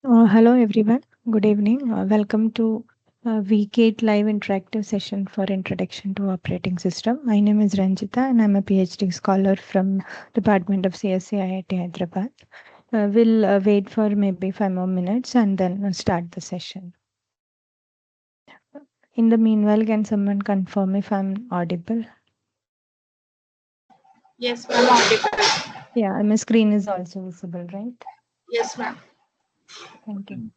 Hello everyone. Good evening. Welcome to Week 8 live interactive session for Introduction to Operating System. My name is Ranjita and I'm a PhD scholar from Department of CSC IIT Hyderabad. We'll wait for maybe 5 more minutes and then start the session. In the meanwhile, can someone confirm if I'm audible? Yes, ma'am, audible. Yeah, my screen is also visible, right? Yes, ma'am. Thank you.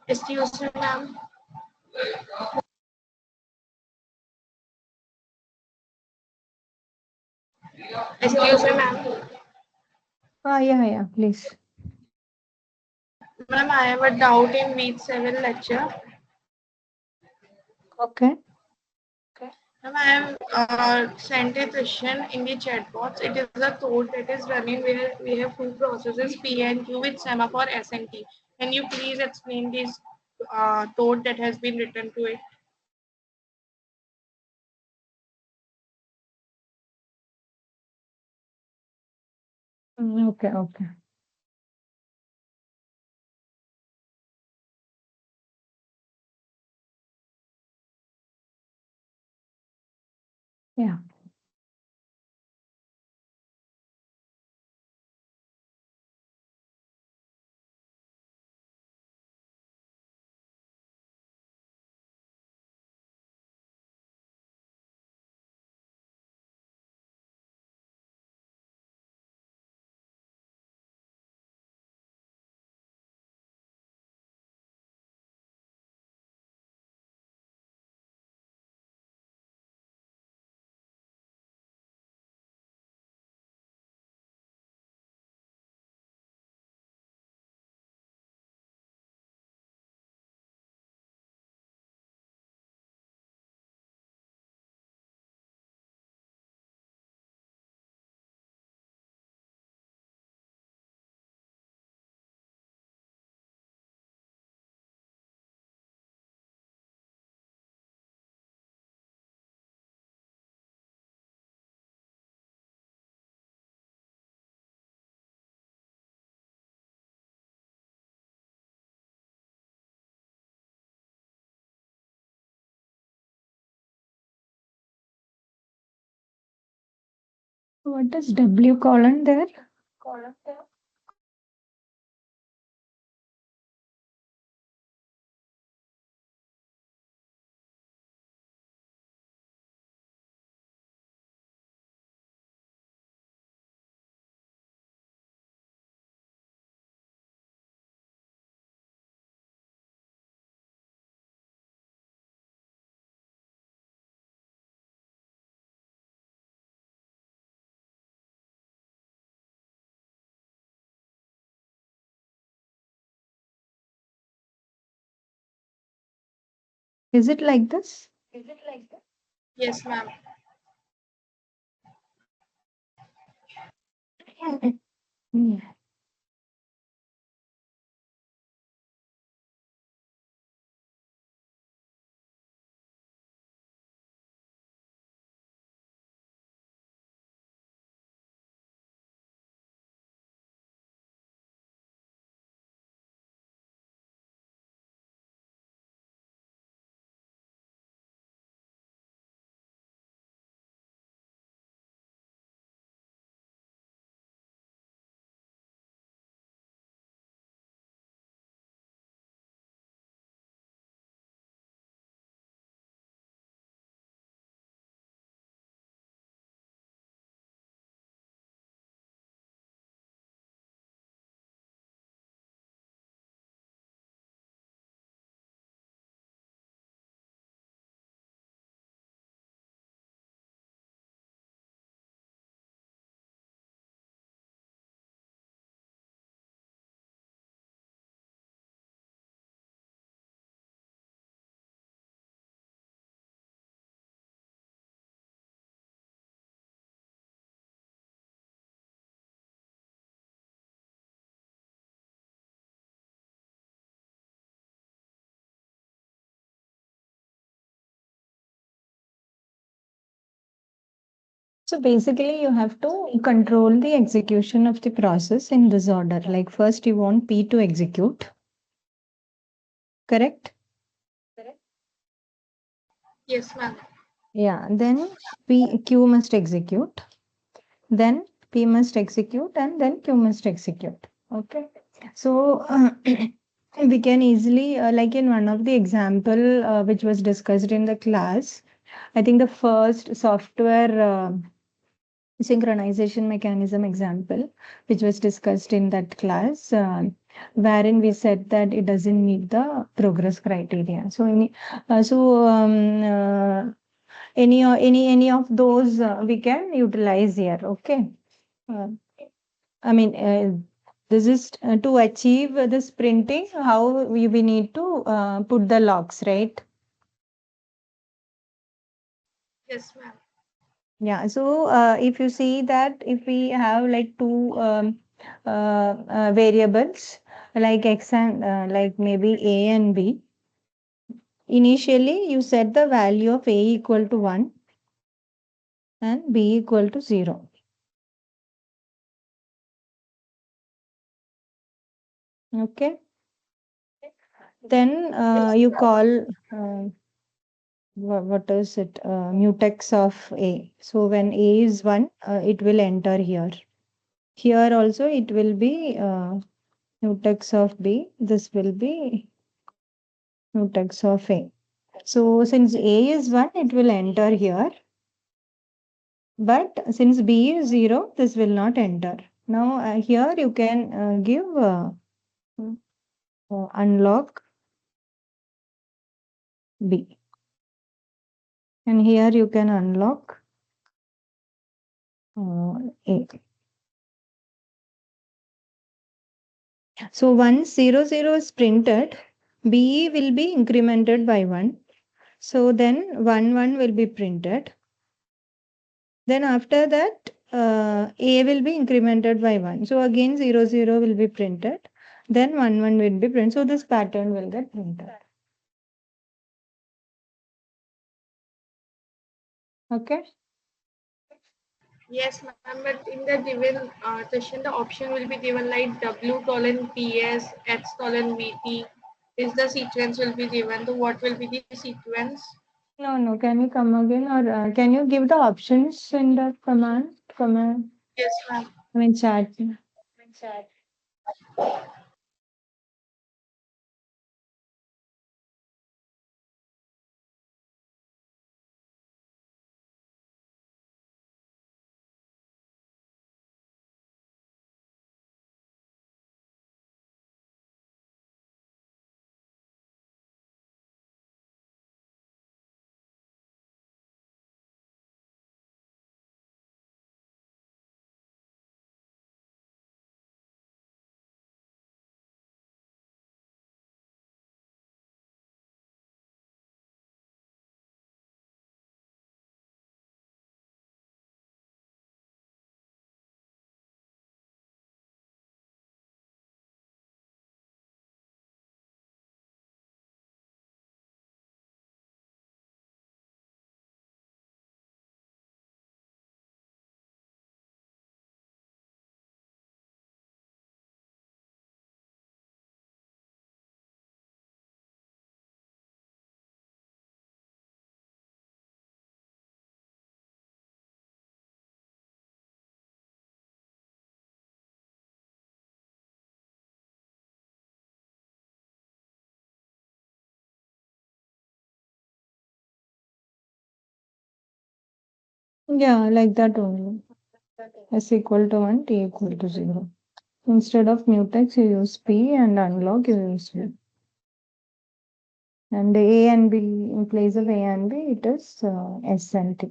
Excuse me, ma'am. Excuse me, ma'am. Yeah, please. Ma'am, I have a doubt in week 7 lecture. Okay. Ma'am, I have sent a question in the chat box. It is a code that is running where we have two processes P and Q with semaphore S and T. Can you please explain this code that has been written to it? Okay. Yeah. What is W colon there? Is it like this? Yes, ma'am. Hmm. So basically, you have to control the execution of the process in this order. Like first, you want P to execute, correct? Yes, ma'am. Yeah. Then Q must execute. Then P must execute, and then Q must execute. Okay. So we can easily, like in one of the example which was discussed in the class, I think the first software synchronization mechanism example, which was discussed in that class, wherein we said that it doesn't meet the progress criteria. So, any of those we can utilize here. Okay. Uh, I mean, this is to achieve this printing, how we need to put the locks, right? Yes, ma'am. Yeah. So, if you see that if we have like two variables like X and like maybe A and B, initially you set the value of A equal to 1 and B equal to 0. Okay. Then you call what is it? Mutex of A. So when A is 1, it will enter here. Here also it will be mutex of B. This will be mutex of A. So since A is 1, it will enter here. But since B is 0, this will not enter. Now here you can give unlock B. And here you can unlock A. So once 0, 0 is printed, B will be incremented by 1. So then 1, 1 will be printed. Then after that, A will be incremented by 1. So again 0, 0 will be printed. Then 1, 1 will be printed. So this pattern will get printed. Okay. Yes, ma'am. But in the given session, the option will be given like W colon PS, X colon VT. Is the sequence will be given. So what will be the sequence? No, no. Can you come again, or can you give the options in the command? Command. Yes, ma'am. I mean chat. Yeah, like that only. S equal to 1, T equal to 0. Instead of mutex, you use P, and unlock, you use V. And the A and B, in place of A and B, it is S and T.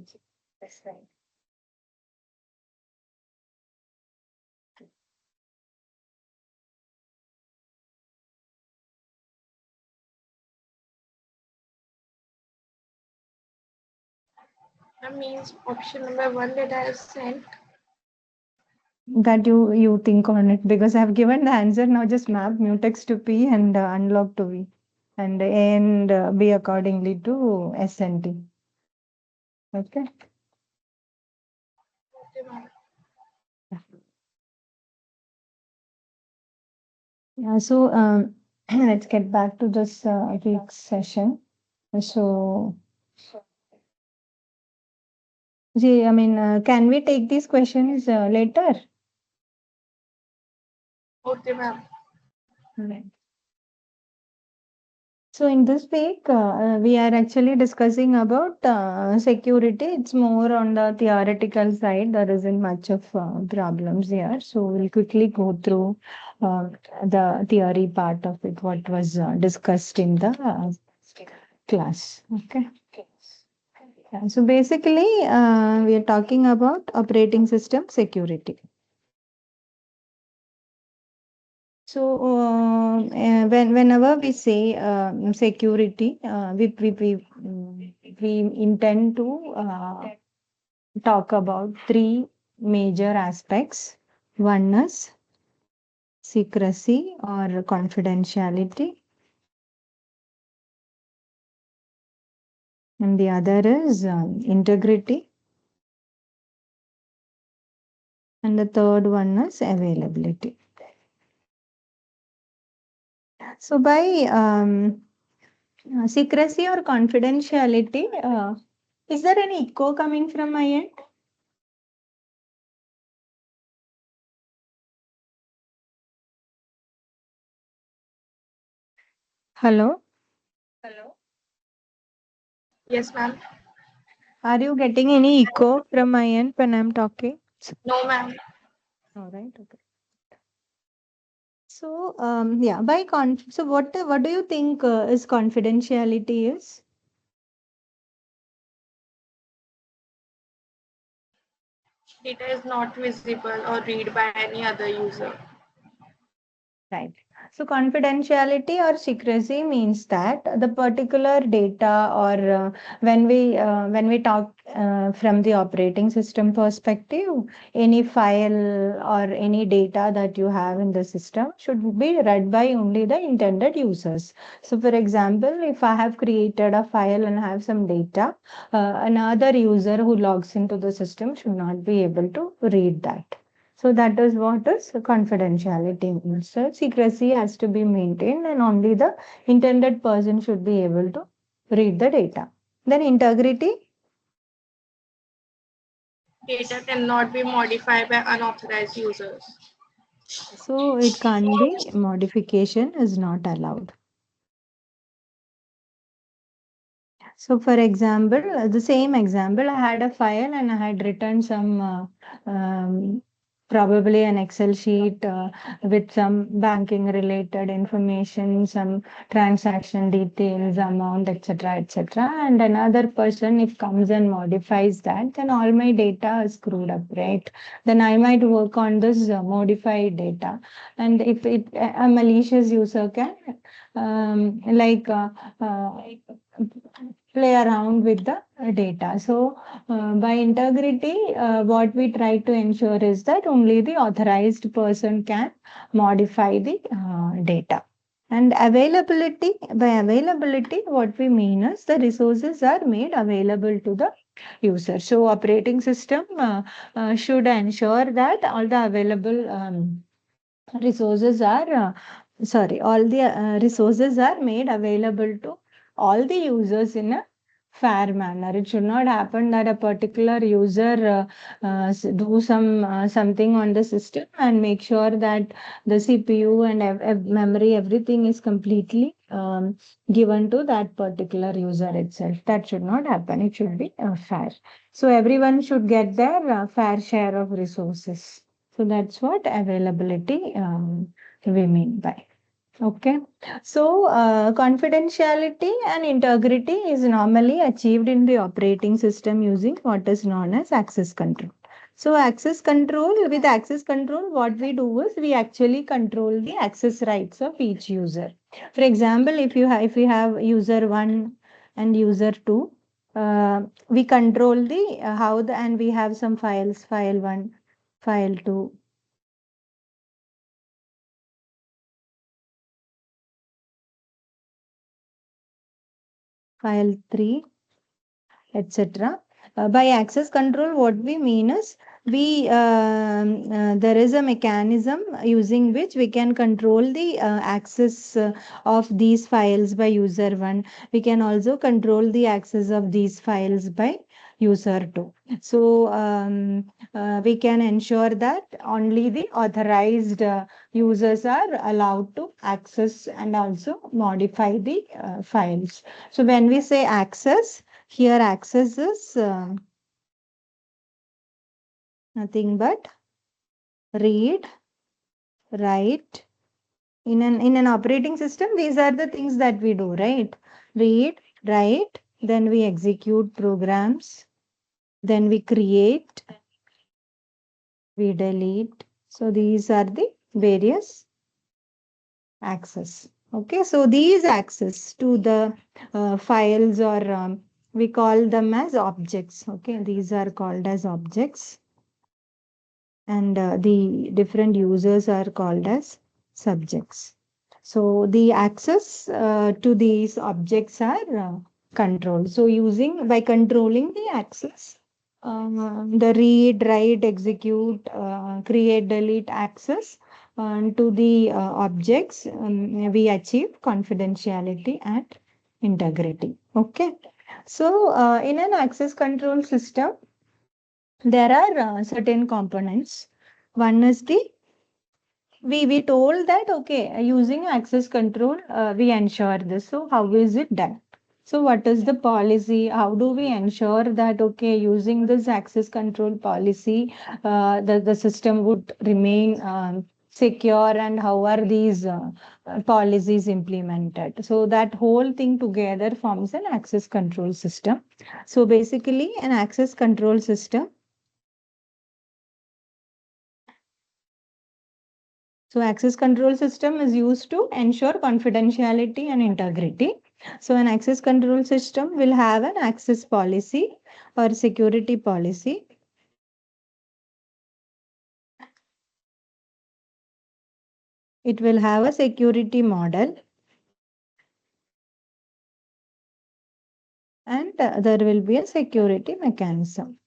That means option number one that I have sent. That you think on it, because I have given the answer. Now just map mutex to P and unlock to V, and A and B accordingly to S and T. Okay. Okay, ma'am. Yeah. So let's get back to this week's session. So, see, I mean, can we take these questions later? Okay, ma'am. Right. So in this week, we are actually discussing about security. It's more on the theoretical side. There isn't much of problems here. So we'll quickly go through the theory part of it, what was discussed in the class. Okay. Yeah, so basically, we are talking about operating system security. So, whenever we say security, we intend to talk about three major aspects. One is secrecy or confidentiality, and the other is integrity, and the third one is availability. So, by secrecy or confidentiality, is there any echo coming from my end? Hello? Yes, ma'am. Are you getting any echo from my end when I'm talking? No, ma'am. All right. Okay. So, yeah, so what do you think is confidentiality is? Data is not visible or read by any other user. Right. So confidentiality or secrecy means that the particular data, or when we talk from the operating system perspective, any file or any data that you have in the system should be read by only the intended users. So for example, if I have created a file and have some data, another user who logs into the system should not be able to read that. So that is what is confidentiality means. So secrecy has to be maintained, and only the intended person should be able to read the data. Then integrity. Data cannot be modified by unauthorized users. So it can't be, modification is not allowed. So, for example, the same example, I had a file and I had written some probably an Excel sheet with some banking related information, some transaction details, amount, etc., etc. And another person, if comes and modifies that, then all my data is screwed up, right? Then I might work on this modified data, and if a malicious user can like play around with the data. So, by integrity, what we try to ensure is that only the authorized person can modify the data. And availability, by availability, what we mean is the resources are made available to the user. So, operating system should ensure that all the available resources are sorry all the resources are made available to all the users in a fair manner. It should not happen that a particular user do something on the system and make sure that the CPU and memory, everything is completely given to that particular user itself. That should not happen. It should be fair. So everyone should get their fair share of resources. So that's what availability we mean by. Okay. So confidentiality and integrity is normally achieved in the operating system using what is known as access control. So access control, with access control, what we do is we actually control the access rights of each user. For example, if you have user one and user two, we control the how the and we have some files, file one, file two, file 3, etc. By access control, what we mean is there is a mechanism using which we can control the access of these files by user one. We can also control the access of these files by user two. So we can ensure that only the authorized users are allowed to access and also modify the files. So when we say access, here access is nothing but read, write. In an operating system, these are the things that we do, right? Read, write, then we execute programs, then we create, we delete. So these are the various access. Okay, so these access to the files, or we call them as objects. Okay, these are called as objects, and the different users are called as subjects. So the access to these objects are controlled. So using by controlling the access, the read, write, execute, create, delete access to the objects, we achieve confidentiality and integrity. Okay. So in an access control system, there are certain components. One is the we told that okay, using access control, we ensure this. So how is it done? So what is the policy? How do we ensure that okay, using this access control policy, the system would remain secure, and how are these policies implemented? So that whole thing together forms an access control system. So basically, an access control system. So access control system is used to ensure confidentiality and integrity. So an access control system will have an access policy or security policy. It will have a security model, and there will be a security mechanism.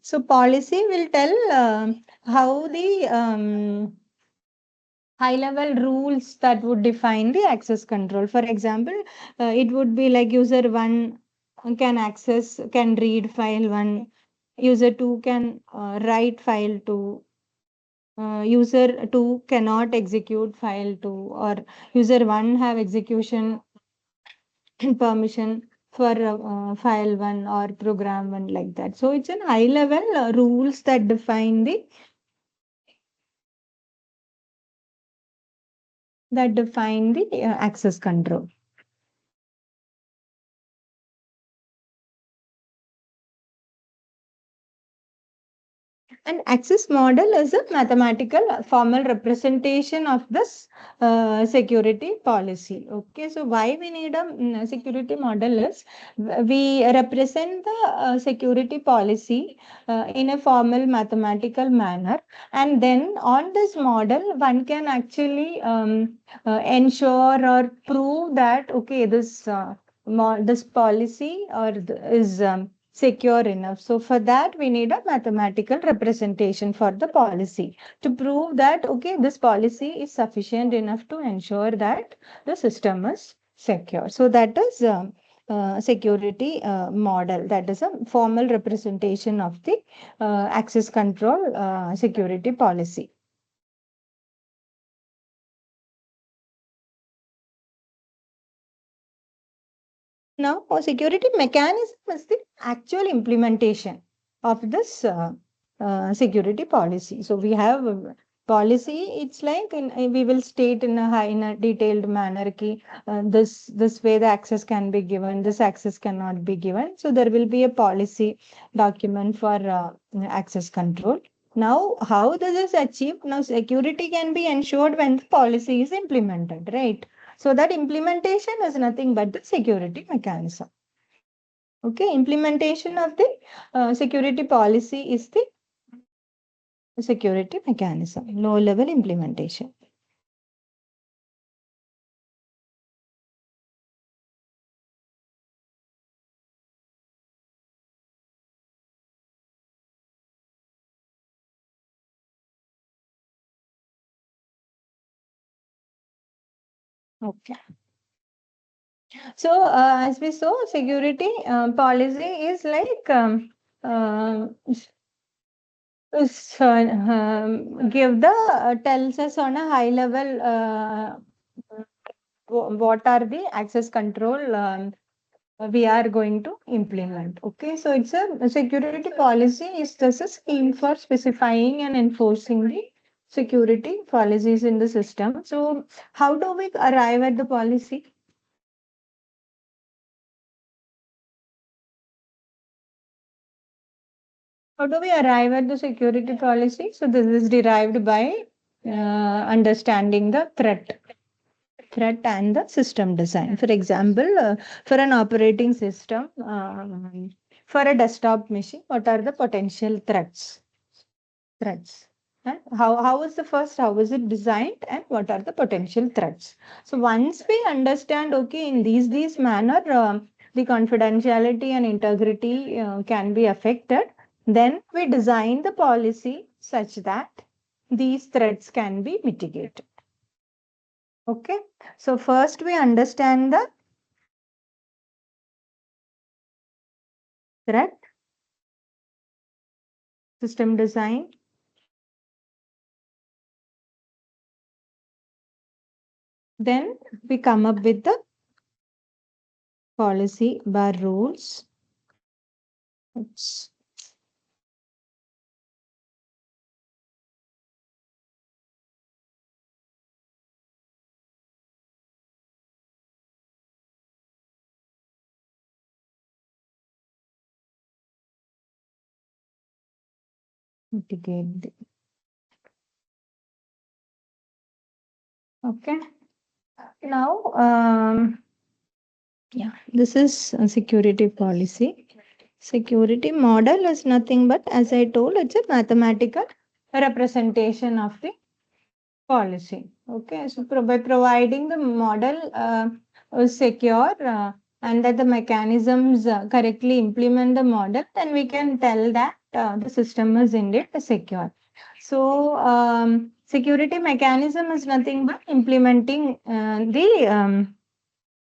So policy will tell how the high level rules that would define the access control. For example, it would be like user 1 can read file 1, user 2 can write file 2, user 2 cannot execute file 2, or user 1 have execution permission for file 1 or program 1, like that. So it's an high level rules that define the access control. An access model is a mathematical formal representation of this security policy. Okay, so why we need a security model is we represent the security policy in a formal mathematical manner, and then on this model one can actually ensure or prove that okay, this policy is secure enough. So for that, we need a mathematical representation for the policy to prove that, okay, this policy is sufficient enough to ensure that the system is secure. So that is security model. That is a formal representation of the access control security policy. Now, a security mechanism is the actual implementation of this security policy. So we have policy. It's like we will state in a detailed manner ki, this way the access can be given, this access cannot be given. So there will be a policy document for access control. Now, how does this achieve? Now, security can be ensured when the policy is implemented, right? So that implementation is nothing but the security mechanism. Okay, implementation of the security policy is the security mechanism, low level implementation. Okay. So as we saw, security policy is like give the tells us on a high level what are the access control we are going to implement. Okay, so it's a security policy is just a scheme for specifying and enforcing the security policies in the system. So how do we arrive at the policy? How do we arrive at the security policy? So this is derived by understanding the threat and the system design. For example, for an operating system, for a desktop machine, what are the potential threats? And how is the first, how is it designed, and what are the potential threats? So once we understand, okay, in these manner, the confidentiality and integrity can be affected, then we design the policy such that these threats can be mitigated. Okay, so first we understand the threat, system design, then we come up with the policy bar rules. Oops. Mitigate the, okay. Now, yeah, this is a security policy. Security model is nothing but, as I told, it's a mathematical representation of the policy. Okay, so by providing the model is secure and that the mechanisms correctly implement the model, then we can tell that the system is indeed secure. So, security mechanism is nothing but implementing the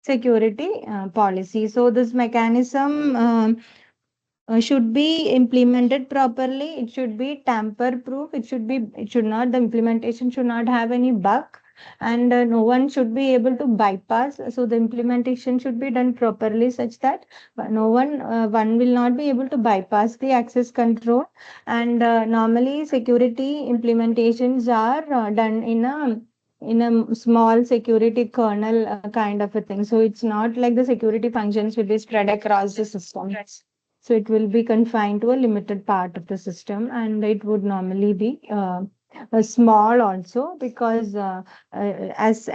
security policy. So, this mechanism should be implemented properly. It should be tamper proof. It should not, the implementation should not have any bug, and no one should be able to bypass. So the implementation should be done properly such that one will not be able to bypass the access control. And normally security implementations are done in a small security kernel kind of a thing. So it's not like the security functions will be spread across the system. So it will be confined to a limited part of the system, and it would normally be small also, because as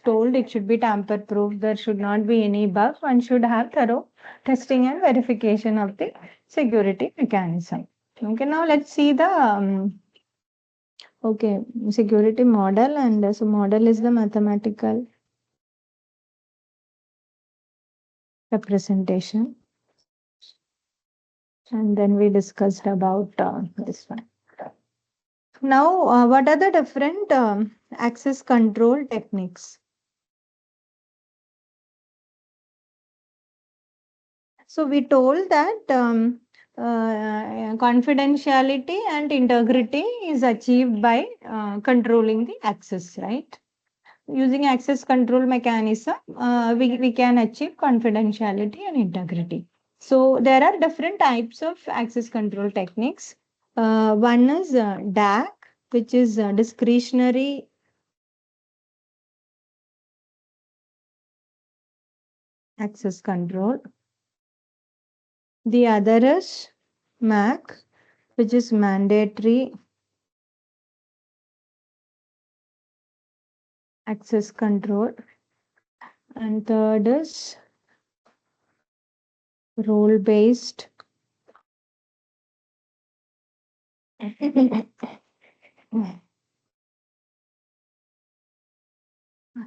told, it should be tamper proof. There should not be any bug. One should have thorough testing and verification of the security mechanism. Okay, now let's see the okay, security model. And so model is the mathematical representation. And then we discussed about this one. Now, what are the different access control techniques? So we told that confidentiality and integrity is achieved by controlling the access, right? Using access control mechanism, we can achieve confidentiality and integrity. So there are different types of access control techniques. One is DAC, which is discretionary access control. The other is MAC, which is mandatory access control. And third is role based.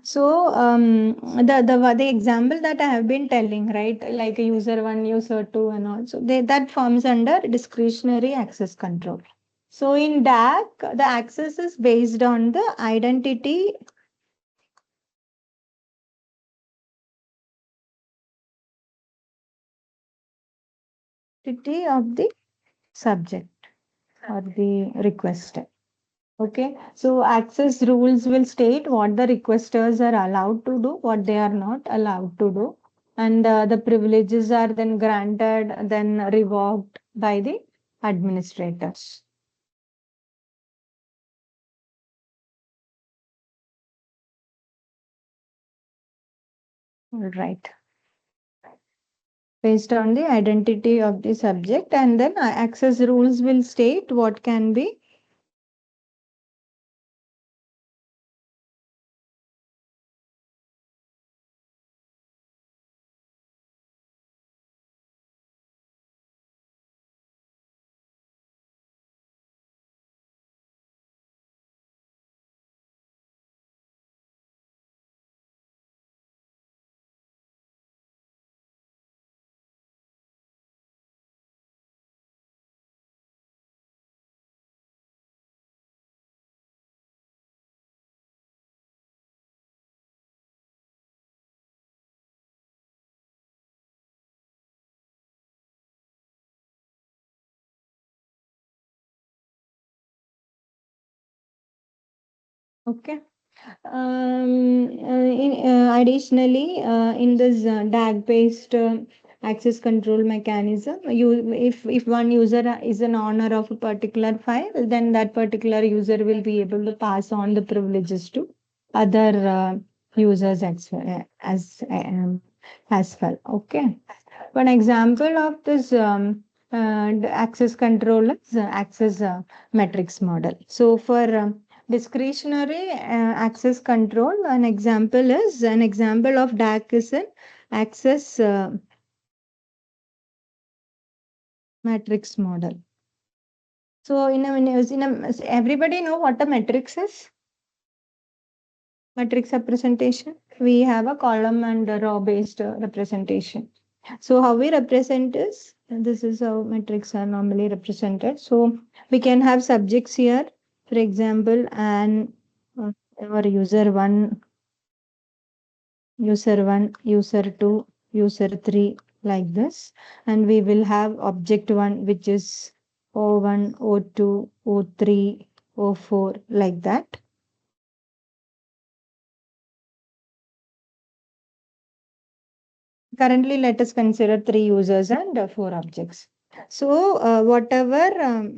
So the example that I have been telling, right, like a user one, user two, and also that forms under discretionary access control. So in DAC, the access is based on the identity of the subject or the requester. Okay, so access rules will state what the requesters are allowed to do, what they are not allowed to do, and the privileges are then granted, then revoked by the administrators. All right. Based on the identity of the subject, and then access rules will state what can be okay. Additionally, in this DAG-based access control mechanism, if one user is an owner of a particular file, then that particular user will be able to pass on the privileges to other users as well. Okay. One example of this access control is access matrix model. So for discretionary access control, an example of DAC is an access matrix model. So everybody know what a matrix is? Matrix representation. We have a column and a row based representation. So how we represent is This is how metrics are normally represented. So we can have subjects here, for example, and or user 2, user 3, like this. And we will have object 1, which is O1, O2, O3, O4, like that. Currently, let us consider 3 users and 4 objects. So, whatever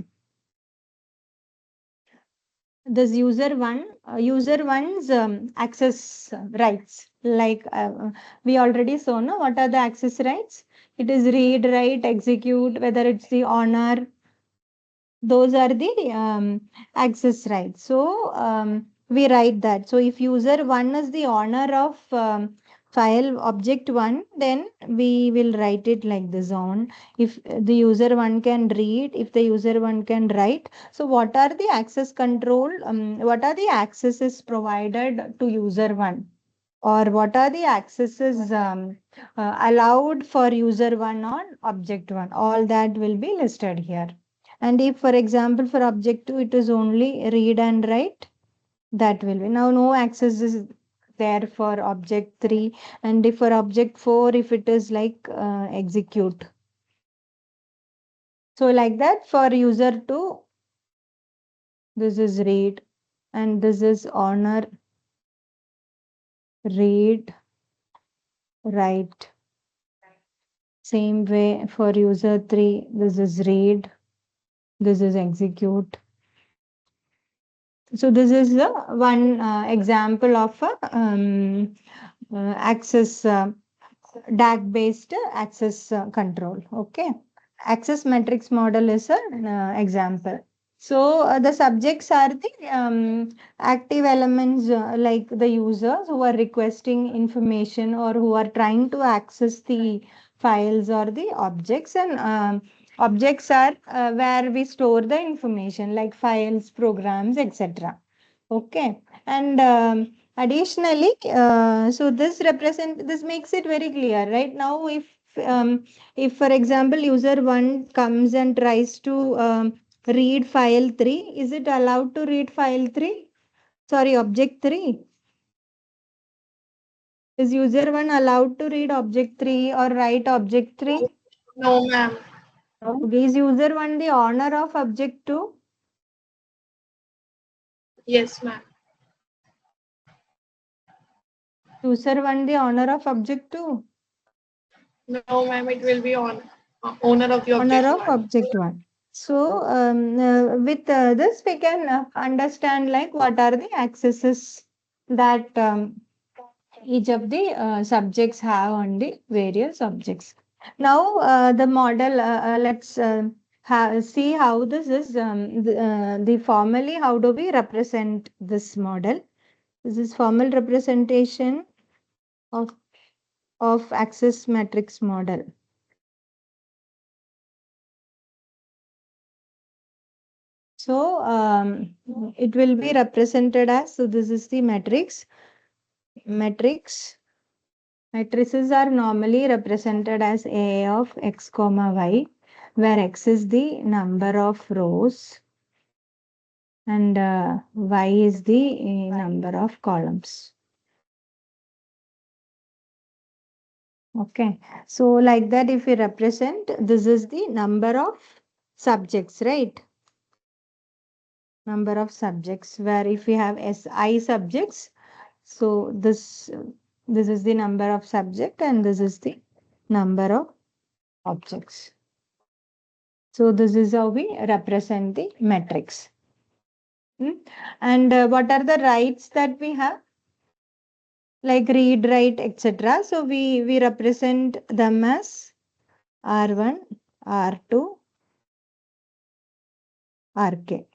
this user one's access rights, like we already saw, no? What are the access rights? It is read, write, execute, whether it's the honor, those are the access rights. So we write that. So if user one is the owner of file object one, then we will write it like this on. If the user one can read, if the user one can write. So what are the access control? What are the accesses provided to user one? Or what are the accesses allowed for user one on object one? All that will be listed here. And if, for example, for object 2, it is only read and write, that will be. Now, no access is there for object 3. And if for object 4, if it is like execute. So, like that, for user 2, this is read. And this is honor, read, write. Same way for user 3, this is read, this is execute. So this is the one example of a access DAG based access control. Okay. Access matrix model is an example. So the subjects are the active elements like the users who are requesting information or who are trying to access the files or the objects, and objects are where we store the information like files, programs, etc. Okay. And additionally, so this makes it very clear, right? Now, if for example user one comes and tries to read file 3, is it allowed to read file 3? Sorry, object 3. Is user one allowed to read object 3 or write object 3? No, ma'am. Okay. Is user one the owner of object 2? Yes, ma'am. User one the owner of object 2? No, ma'am. It will be on owner of the Owner object of one. object one. So with this we can understand like what are the accesses that each of the subjects have on the various objects. Now the model, let's see how this is the formally how do we represent this model. This is formal representation of access matrix model. So it will be represented as, so this is the matrix. Matrices are normally represented as A of x comma y, where x is the number of rows and y is the number of columns. Okay, so like that, if we represent, this is the number of subjects, right? Number of subjects, where if we have Si subjects, so this is the number of subject and this is the number of objects. So this is how we represent the matrix. And what are the rights that we have? Like read, write, etc. So we represent them as R1, R2, RK.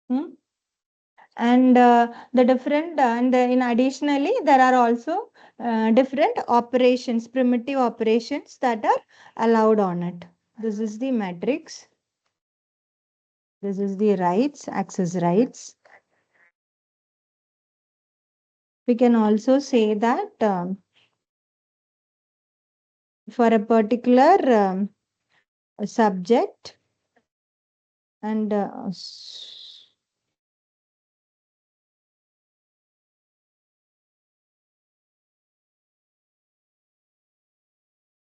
Hmm? And the different and in additionally there are also different operations, primitive operations that are allowed on it. This is the matrix, this is the rights, access rights. We can also say that for a particular subject and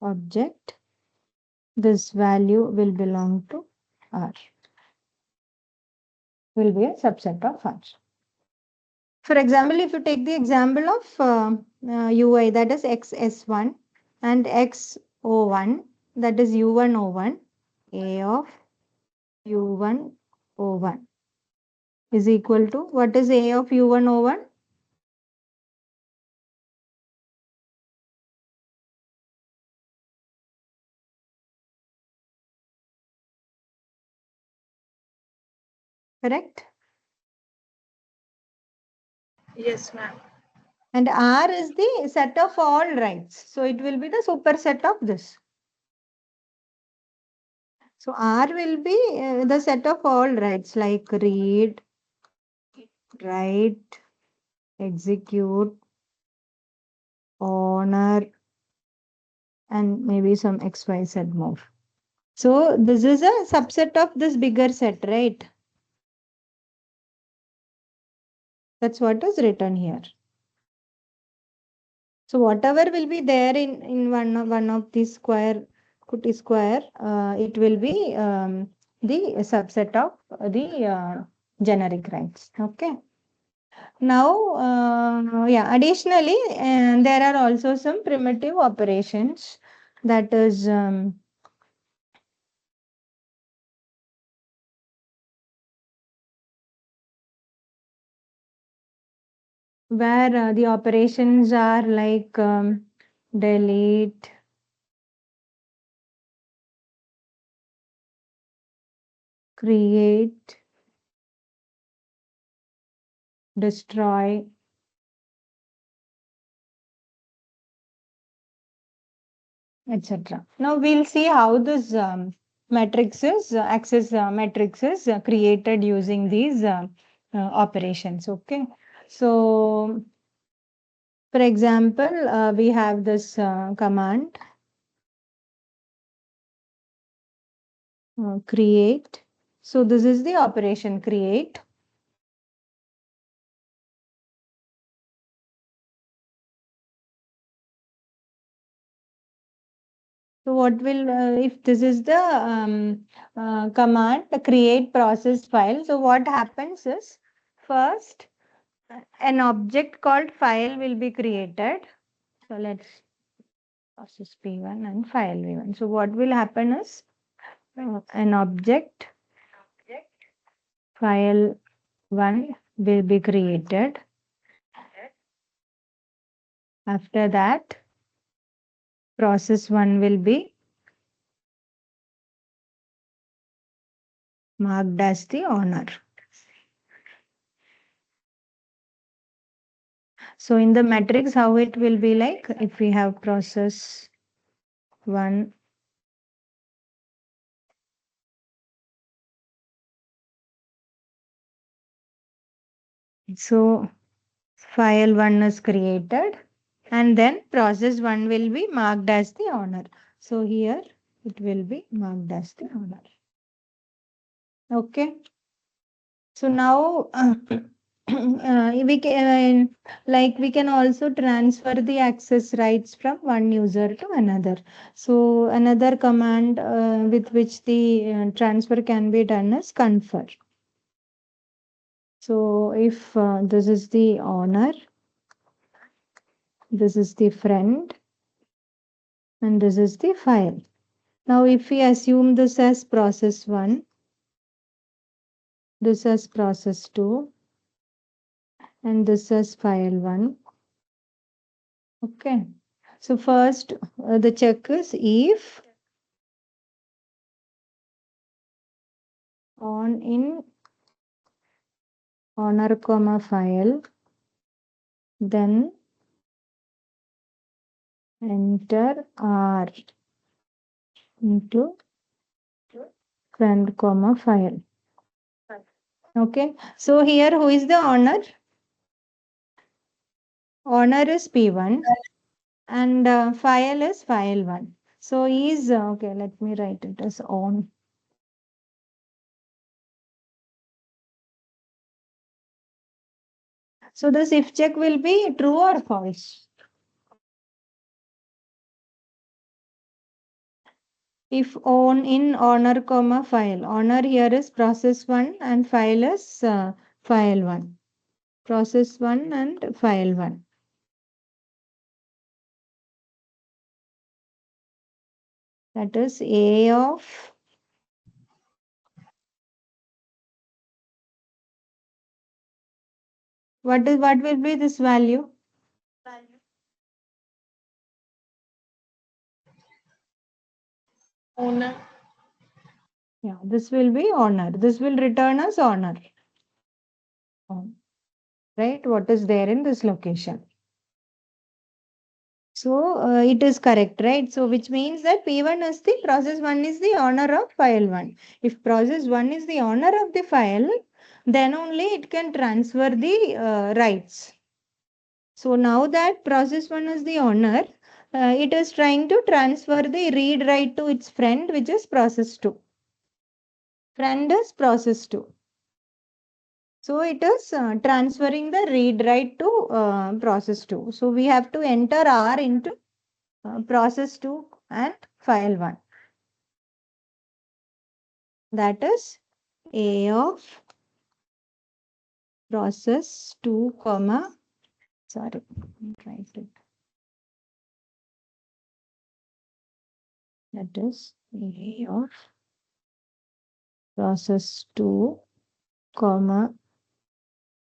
object, this value will belong to R, will be a subset of R. For example, if you take the example of UI, that is XS1, and XO1, that is U1O1, A of U1O1 is equal to, what is A of U1O1? Correct? Yes, ma'am. And R is the set of all rights. So it will be the superset of this. So R will be the set of all rights like read, write, execute, honor, and maybe some XYZ more. So this is a subset of this bigger set, right? That's what is written here. So whatever will be there in one of these square Kuti square, it will be the subset of the generic rights. Okay. Now, yeah. Additionally, there are also some primitive operations, that is where the operations are like delete, create, destroy, etc. Now we'll see how this matrices, access matrices created using these operations. Okay. So, for example, we have this command create. So this is the operation create. So what will, if this is the command, the create process file. So what happens is, first, an object called file will be created. So let's process P1 and file V1. So what will happen is, an object file 1 will be created. After that, process 1 will be marked as the owner. So in the matrix, how it will be like, if we have process 1, so file 1 is created, and then process 1 will be marked as the owner. So here it will be marked as the owner. Okay. So now we can, like, we can also transfer the access rights from one user to another. So another command with which the transfer can be done is confer. So if this is the owner, this is the friend, and this is the file. Now if we assume this as process 1, this as process 2, and this as file 1. Okay. So first the check is if on in owner comma file, then enter R into friend comma file. Okay. So here who is the owner? Owner is P1 and file is file 1. So is okay, let me write it as on. So this if check will be true or false. If on in owner comma file. Owner here is process 1 and file is file 1. Process 1 and file 1. That is A of what will be this value? Owner. Yeah, this will be honor. This will return as honor. Right? What is there in this location? So it is correct, right? So which means that P1 is the process 1 is the owner of file 1. If process 1 is the owner of the file, then only it can transfer the rights. So now that process 1 is the owner, it is trying to transfer the read write to its friend, which is process 2. Friend is process 2. So it is transferring the read write to process 2. So we have to enter R into process 2 and file 1. That is A of process 2 comma, sorry, write it. That is A of process 2 comma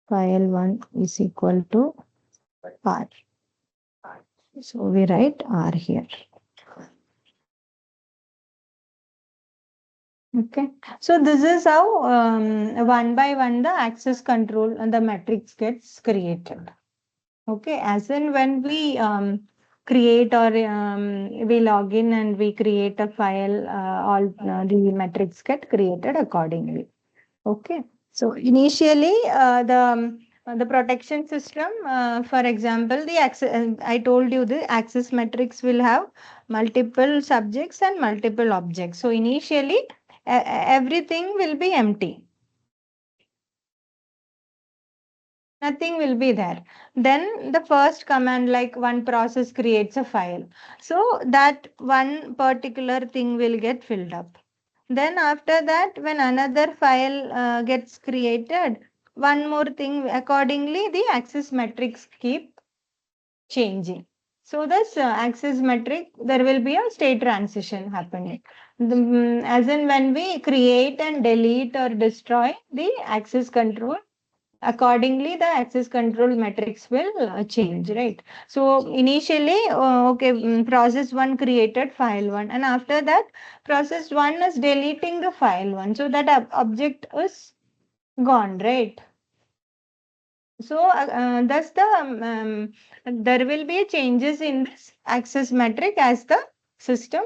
file 1 is equal to R. So we write R here. Okay. So this is how one by one the access control and the matrix gets created. Okay. As in when we create or we log in and we create a file, all the metrics get created accordingly. Okay. So initially, the protection system, for example, the access, I told you the access metrics will have multiple subjects and multiple objects. So initially, everything will be empty. Nothing will be there. Then the first command, like one process creates a file. So that one particular thing will get filled up. Then after that, when another file gets created, one more thing, accordingly, the access metrics keep changing. So this access metric, there will be a state transition happening. As in when we create and delete or destroy the access control, accordingly the access control metrics will change, right? So initially okay, process 1 created file 1 and after that process 1 is deleting the file 1, so that object is gone, right? So thus there will be changes in this access metric as the system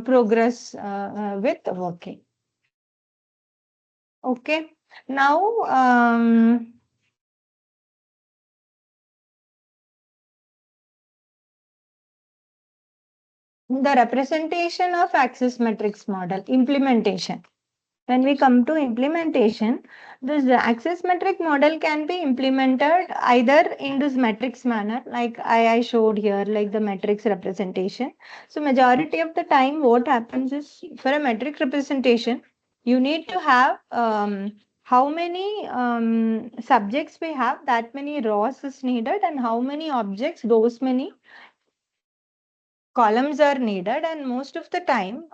progress with working. Okay, now the representation of access matrix model implementation. When we come to implementation, this access metric model can be implemented either in this matrix manner, like I showed here, like the matrix representation. So majority of the time, what happens is for a matrix representation, you need to have how many subjects we have, that many rows is needed, and how many objects, those many columns are needed, and most of the time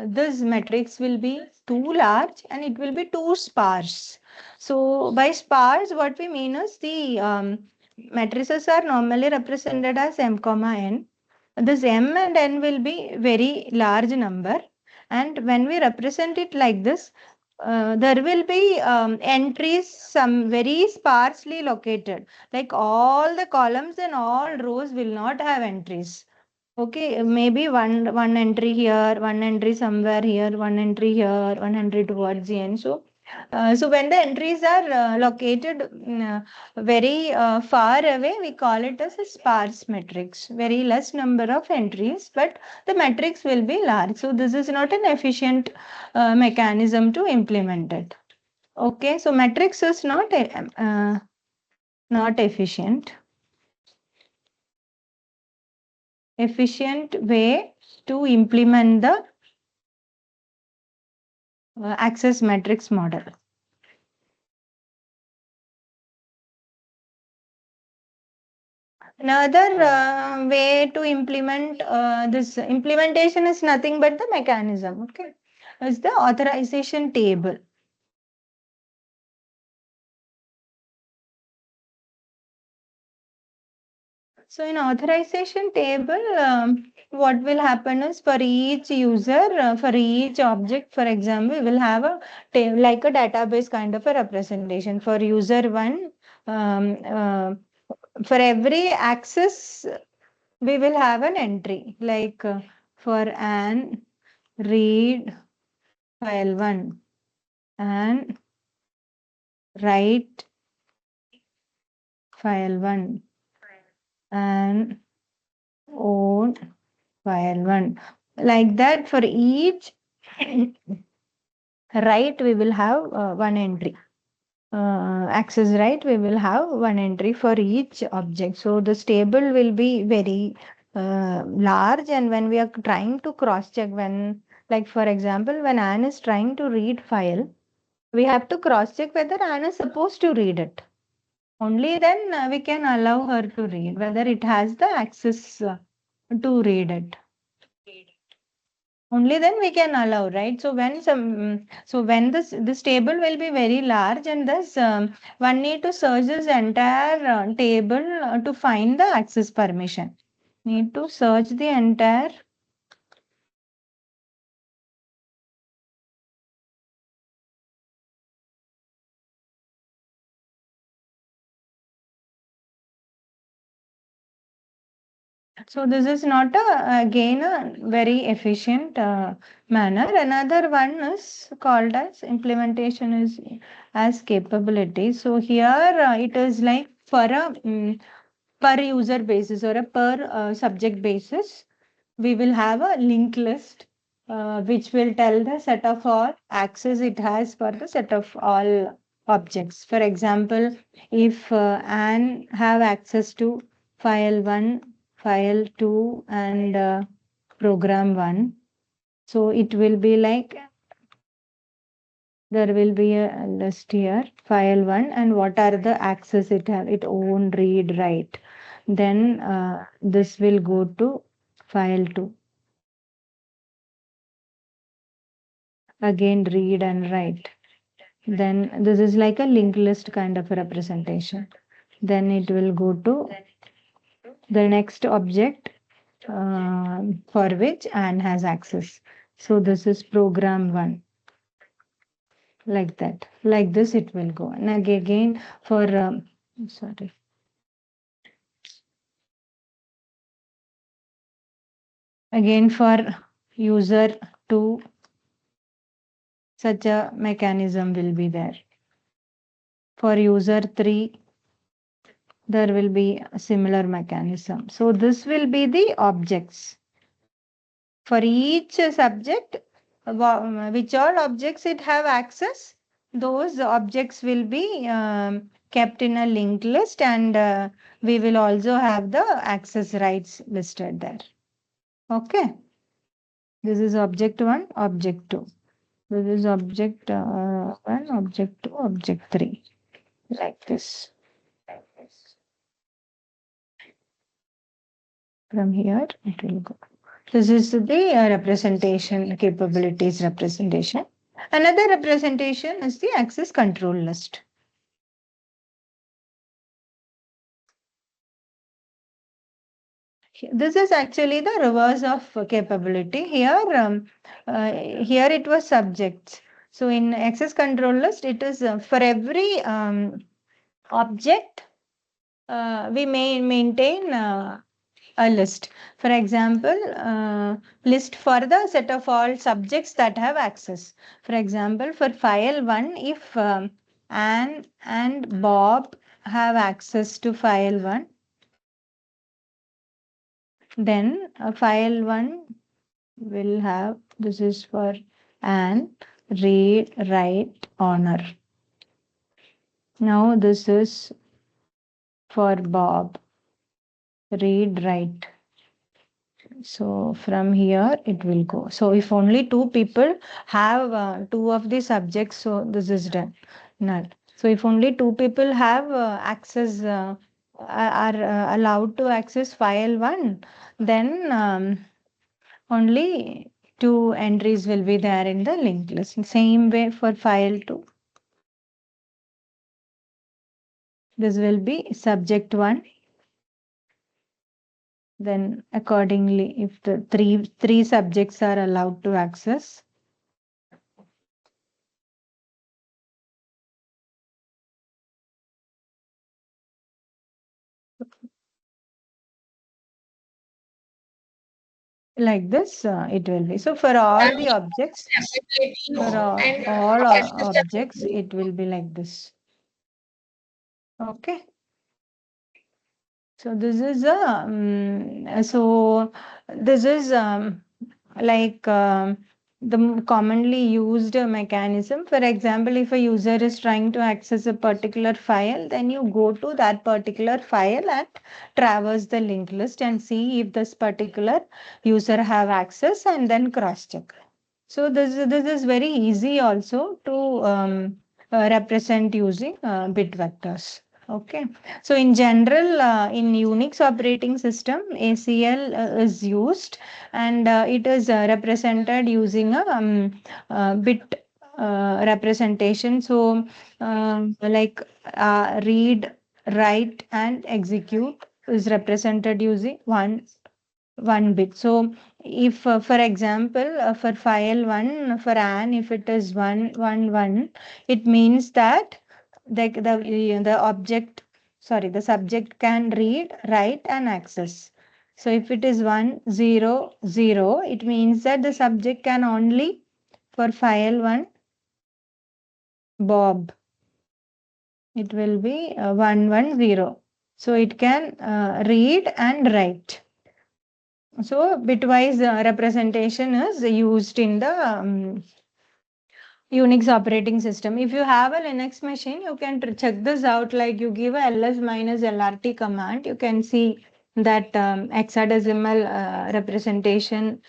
this matrix will be too large and it will be too sparse. So by sparse what we mean is the matrices are normally represented as m comma n. This m and n will be very large number, and when we represent it like this, there will be entries some very sparsely located, like all the columns and all rows will not have entries. Okay, maybe one entry here, one entry somewhere here, one entry here, one entry towards the end. So So when the entries are located very far away, we call it as a sparse matrix. Very less number of entries, but the matrix will be large. So this is not an efficient mechanism to implement it. Okay, so matrix is not efficient. Efficient way to implement the access matrix model. Another way to implement this implementation is nothing but the mechanism. Okay, is the authorization table. So in authorization table, what will happen is for each user, for each object, for example, we will have a table like a database kind of a representation. For user one, for every access, we will have an entry like for an read file one and write file one and own file one. Like that, for each right, we will have one entry. Access right, we will have one entry for each object. So this table will be very large, and when we are trying to cross check, when like for example, when Anne is trying to read file, we have to cross check whether Anne is supposed to read it. Only then we can allow her to read, whether it has the access to read it. Only then we can allow, right? So when this table will be very large, and thus one need to search this entire table to find the access permission. Need to search the entire. So this is not again a very efficient manner. Another one is called as implementation is as capability. So here it is like for a per user basis or a per subject basis, we will have a linked list which will tell the set of all access it has for the set of all objects. For example, if Anne have access to file 1, file 2 and program 1, so it will be like there will be a list here, file 1, and what are the access it have, it own, read, write. Then this will go to file 2. Again, read and write. Then this is like a linked list kind of a representation. Then it will go to the next object for which Anne has access. So this is program 1. Like that. Like this it will go. And again for, sorry. Again for user 2, such a mechanism will be there. For user 3, there will be a similar mechanism. So this will be the objects. For each subject, which all objects it have access, those objects will be kept in a linked list, and we will also have the access rights listed there. Okay. This is object 1, object 2. This is object 1, object 2, object 3. Like this. From here, it will go. This is the representation, capabilities representation. Another representation is the access control list. This is actually the reverse of capability. Here it was subjects. So in access control list, it is for every object, we may maintain a list. For example, list for the set of all subjects that have access. For example, for file 1, if Anne and Bob have access to file 1, then file 1 will have, this is for Anne, read, write, honor. Now this is for Bob, read, write. So from here it will go. So if only two people have two of the subjects, so this is done. Null. So if only two people have access, are allowed to access file 1, then only two entries will be there in the linked list. Same way for file 2. This will be subject 1. Then accordingly, if the three subjects are allowed to access, like this, it will be. So for all the objects, for And all objects, it will be like this. Okay. So this is like the commonly used mechanism. For example, if a user is trying to access a particular file, then you go to that particular file and traverse the linked list and see if this particular user have access and then cross check. So this is very easy also to represent using bit vectors. Okay. So in general, in Unix operating system, ACL is used, and it is represented using a bit representation. So like read, write, and execute is represented using one bit. So if for example for file 1 for Anne, if it is 111, it means that the object, sorry, the subject can read, write, and access. So if it is 100, it means that the subject can only, for file 1 Bob, it will be 110. So it can read and write. So bitwise representation is used in the Unix operating system. If you have a Linux machine, you can check this out. Like you give a ls minus lrt command, you can see that hexadecimal representation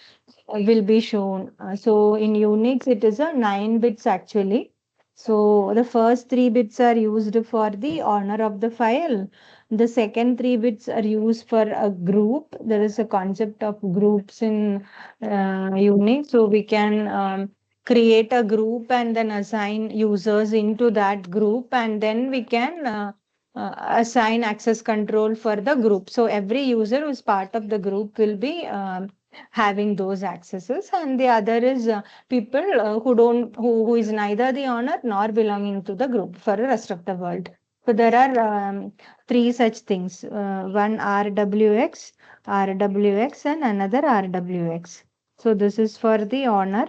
will be shown. So in Unix, it is a 9 bits actually. So the first 3 bits are used for the owner of the file. The second 3 bits are used for a group. There is a concept of groups in Unix. So we can create a group and then assign users into that group, and then we can assign access control for the group. So every user who is part of the group will be having those accesses, and the other is people who is neither the owner nor belonging to the group for the rest of the world. So there are three such things, one rwx, and another rwx. So this is for the owner,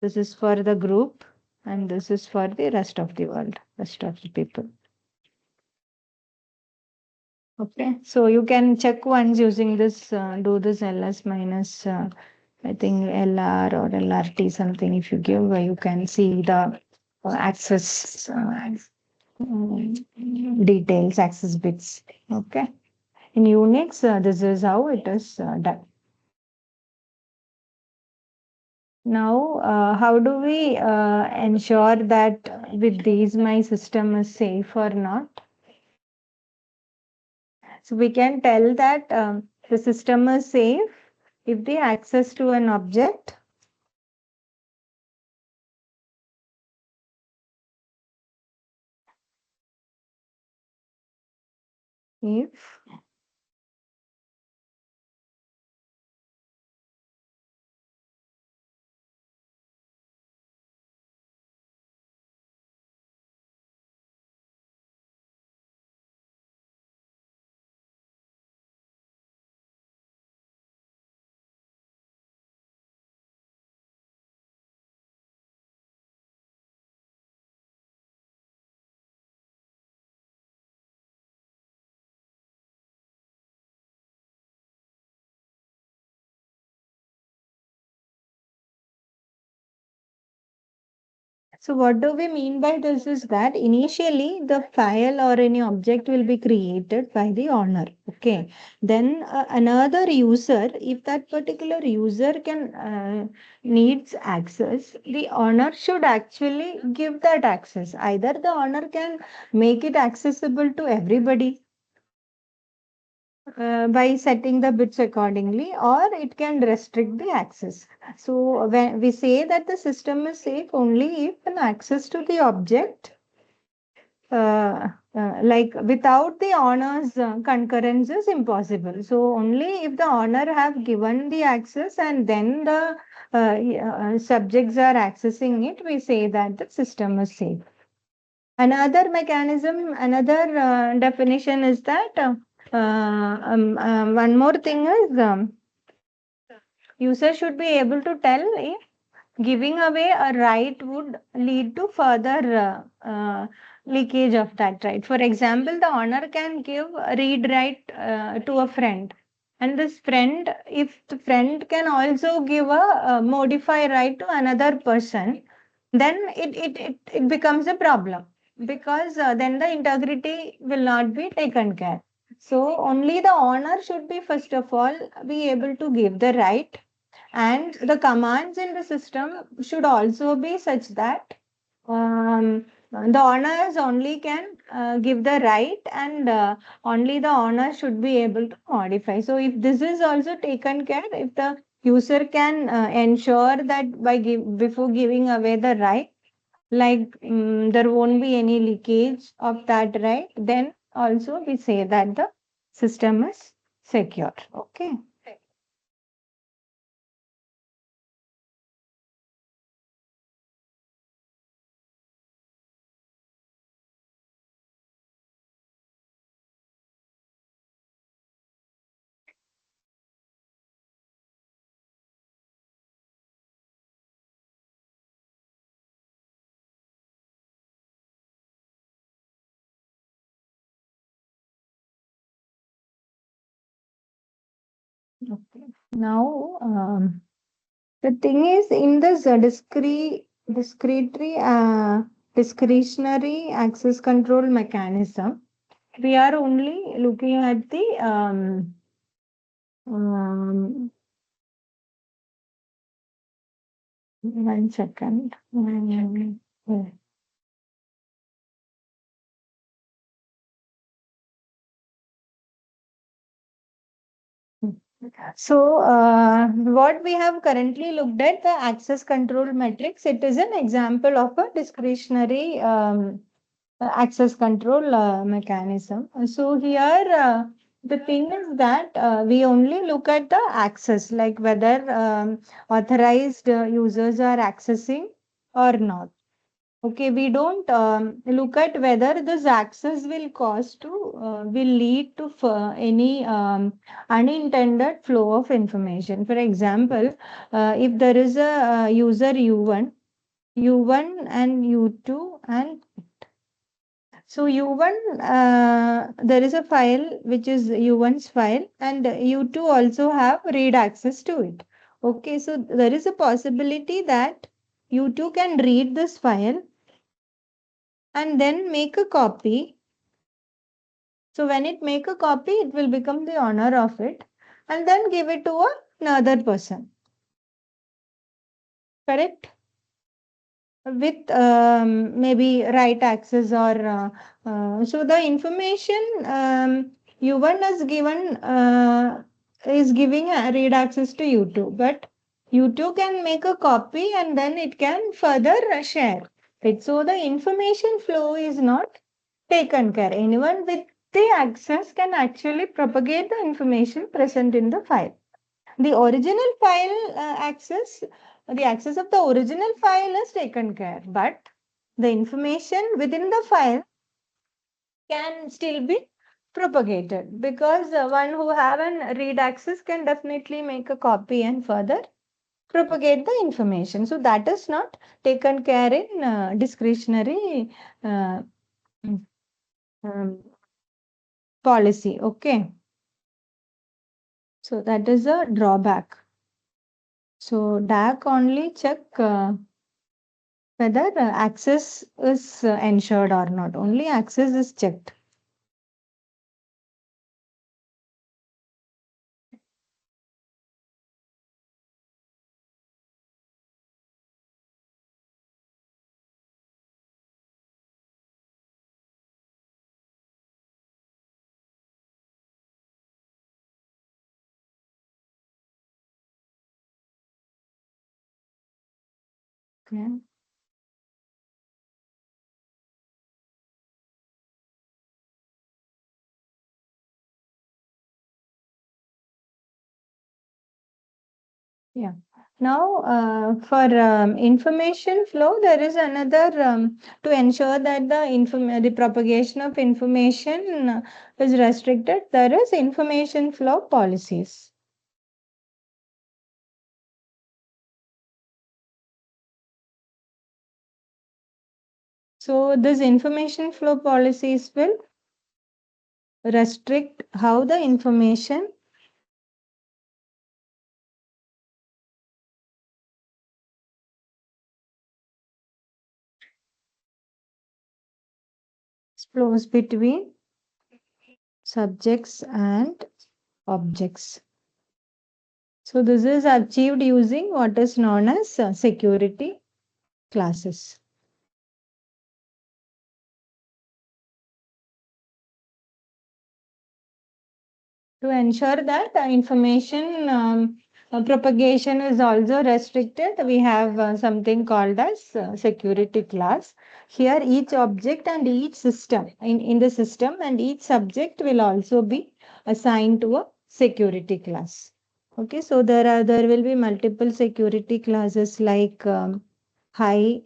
this is for the group, and this is for the rest of the world, rest of the people. Okay, so you can check once using this, do this ls minus, I think lr or lrt something. If you give, you can see the access details, access bits. Okay, in Unix, this is how it is done. Now, how do we ensure that with these my system is safe or not? So we can tell that the system is safe if the access to an object if So what do we mean by this is that initially the file or any object will be created by the owner. Okay. Then another user, if that particular user can needs access, the owner should actually give that access. Either the owner can make it accessible to everybody by setting the bits accordingly, or it can restrict the access. So when we say that the system is safe only if an access to the object, like without the owner's concurrence is impossible. So only if the owner have given the access and then the subjects are accessing it, we say that the system is safe. Another mechanism, another definition is that one more thing is user should be able to tell if giving away a right would lead to further leakage of that right. For example, the owner can give a read right to a friend, and this friend, if the friend can also give a modify right to another person, then it becomes a problem because then the integrity will not be taken care. So only the owner should be first of all be able to give the right, and the commands in the system should also be such that the owners only can give the right, and only the owner should be able to modify. So if this is also taken care, if the user can ensure that before giving away the right, like there won't be any leakage of that right, then also we say that the system is secure. Okay. Okay. Now, the thing is, in this discretionary access control mechanism, we are only looking at the um, one second. So, what we have currently looked at the access control matrix, it is an example of a discretionary access control mechanism. So here, the thing is that we only look at the access, like whether authorized users are accessing or not. Okay, we don't look at whether this access will lead to any unintended flow of information. For example, if there is a user U1 and U2, and so U1, there is a file which is U1's file, and U2 also have read access to it. Okay, so there is a possibility that U2 can read this file and then make a copy. So when it make a copy, it will become the owner of it and then give it to another person. Correct? With maybe right access or so the information U1 is giving a read access to U2, but U2 can make a copy and then it can further share it. So the information flow is not taken care. Anyone with the access can actually propagate the information present in the file. The original file the access of the original file is taken care, but the information within the file can still be propagated because one who have an read access can definitely make a copy and further propagate the information. So that is not taken care in discretionary uh, um, policy. Okay. So that is a drawback. So DAC only check whether access is ensured or not. Only access is checked. Okay. Yeah. Now, for information flow, there is another to ensure that the propagation of information is restricted. There is information flow policies. So, this information flow policies will restrict how the information flows between subjects and objects. So, this is achieved using what is known as security classes. To ensure that information propagation is also restricted, we have something called as security class. Here, each object and each system in the system and each subject will also be assigned to a security class. Okay, so there will be multiple security classes like high,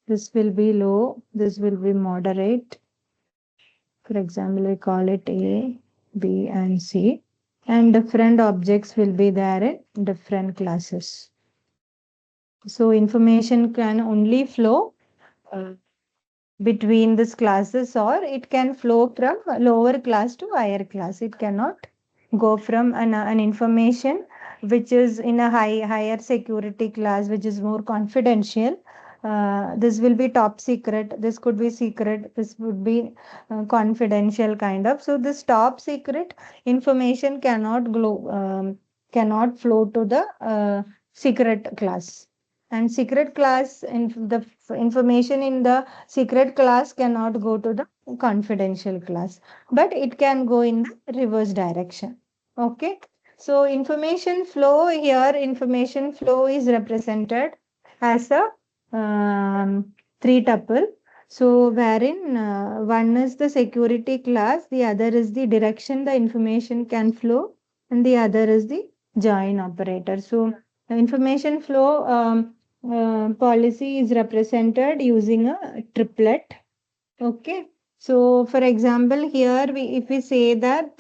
this will be low, this will be moderate. For example, we call it A, B, and C. And different objects will be there in different classes. So information can only flow uh, between these classes, or it can flow from lower class to higher class. It cannot go from an information which is in a higher security class, which is more confidential. This will be top secret, this could be secret, this would be confidential kind of. So this top secret information cannot flow to the secret class. And secret class information in the secret class cannot go to the confidential class, but it can go in the reverse direction. Okay. So information flow here, information flow is represented as a three tuple. So wherein one is the security class, the other is the direction the information can flow, and the other is the join operator. So the information flow policy is represented using a triplet. Okay. So, for example, here if we say that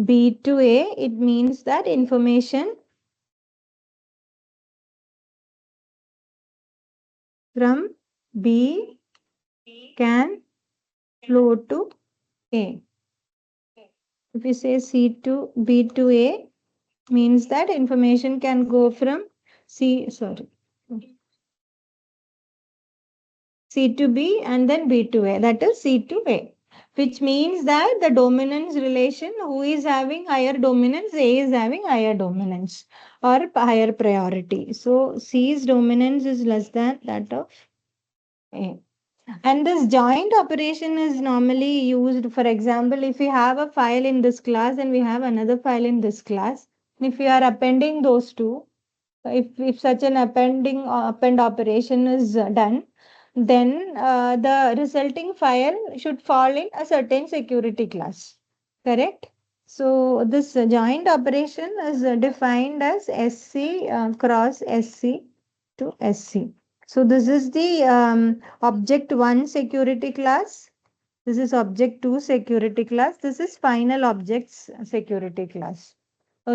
B to A, it means that information from B can flow to A. If we say C to B to A, means that information can go from C to B and then B to A, that is C to A, which means that the dominance relation, who is having higher dominance, A is having higher dominance or higher priority. So C's dominance is less than that of A. And this joint operation is normally used, for example, if we have a file in this class and we have another file in this class, if we are appending those two, if such an append operation is done, then the resulting file should fall in a certain security class. Correct? So this joint operation is defined as SC cross SC to SC. So this is the object 1 security class. This is object 2 security class. This is final objects security class.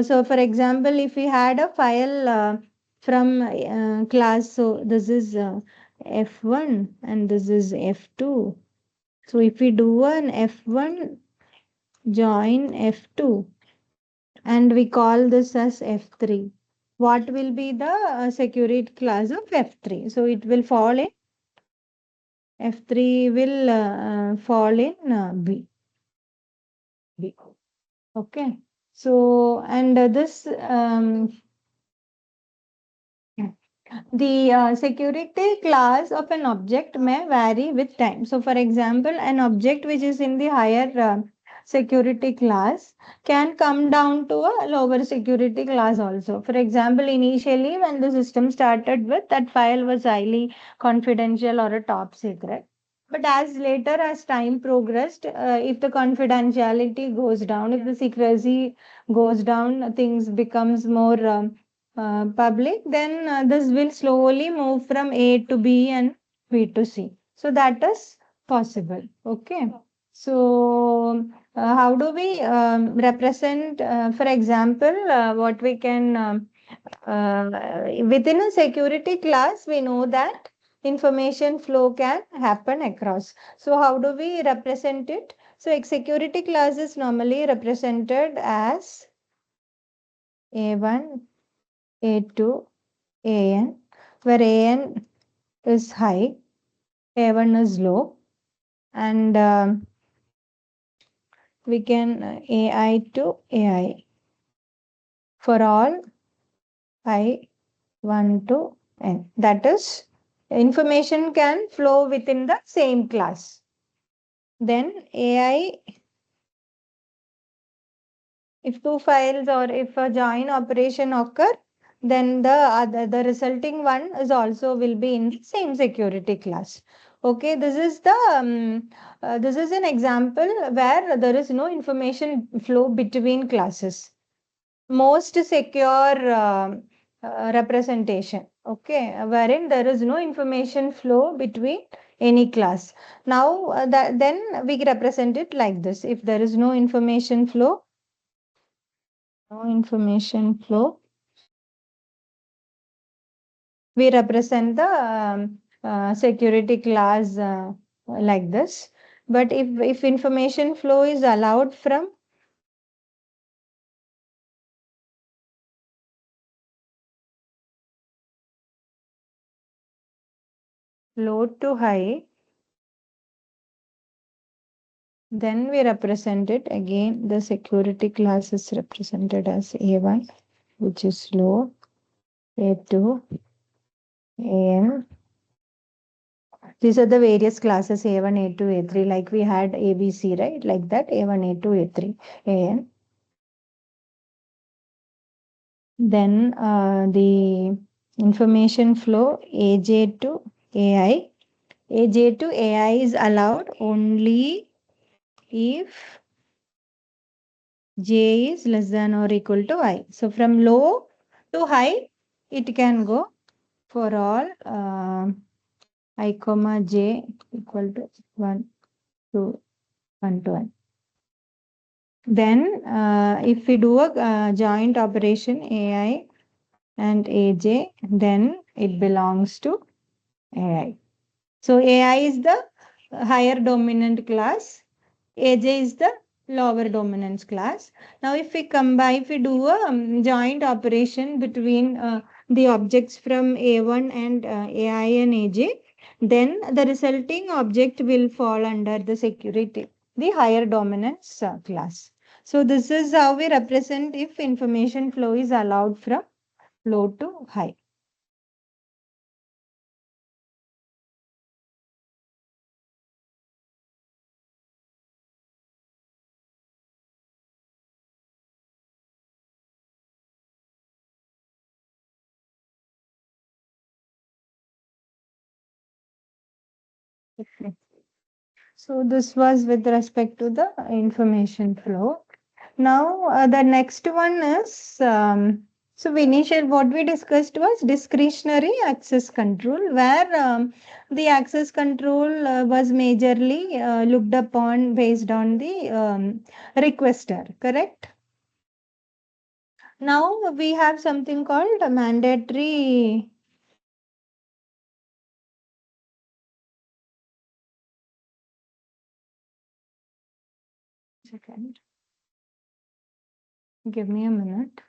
So for example, if we had a file from class, so this is F1 and this is F2. So if we do an F1 join F2 and we call this as F3. what will be the security class of F3? So it will fall in F3 will fall in B. Okay. So and this the security class of an object may vary with time. So, for example, an object which is in the higher security class can come down to a lower security class also. For example, initially when the system started with, that file was highly confidential or a top secret. But as later as time progressed, if the confidentiality goes down, if the secrecy goes down, things becomes more public, then this will slowly move from A to B and B to C. So that is possible. Okay. So how do we represent, for example, what we can, within a security class, we know that information flow can happen across. So how do we represent it? So a security class is normally represented as A1, A2, AN, where AN is high, A1 is low, and we can AI to AI for all I1 to N. That is, information can flow within the same class. Then AI, if two files or if a join operation occur, then the resulting one is also will be in the same security class. Okay, this is an example where there is no information flow between classes. Most secure representation. Okay, wherein there is no information flow between any class. Now then we represent it like this. If there is no information flow, we represent the security class like this. But if information flow is allowed from low to high, then we represent it again. The security class is represented as A1, which is low, A2, AN. These are the various classes A1, A2, A3, like we had ABC, right? Like that, A1, A2, A3, AN. Then the information flow AJ to AI. AJ to AI is allowed only if J is less than or equal to I. So from low to high, it can go for all I comma J equal to 1 to 1 to 1. Then if we do a joint operation AI and AJ, then it belongs to AI. So AI is the higher dominant class. AJ is the lower dominance class. Now, if we combine, if we do a joint operation between the objects from A1 and AI and AJ, then the resulting object will fall under the security, the higher dominance class. So, this is how we represent if information flow is allowed from low to high. Okay. So this was with respect to the information flow. Now the next one is so initial what we discussed was discretionary access control, where the access control was majorly looked upon based on the requester, correct? Now we have something called a mandatory. Second, give me a minute.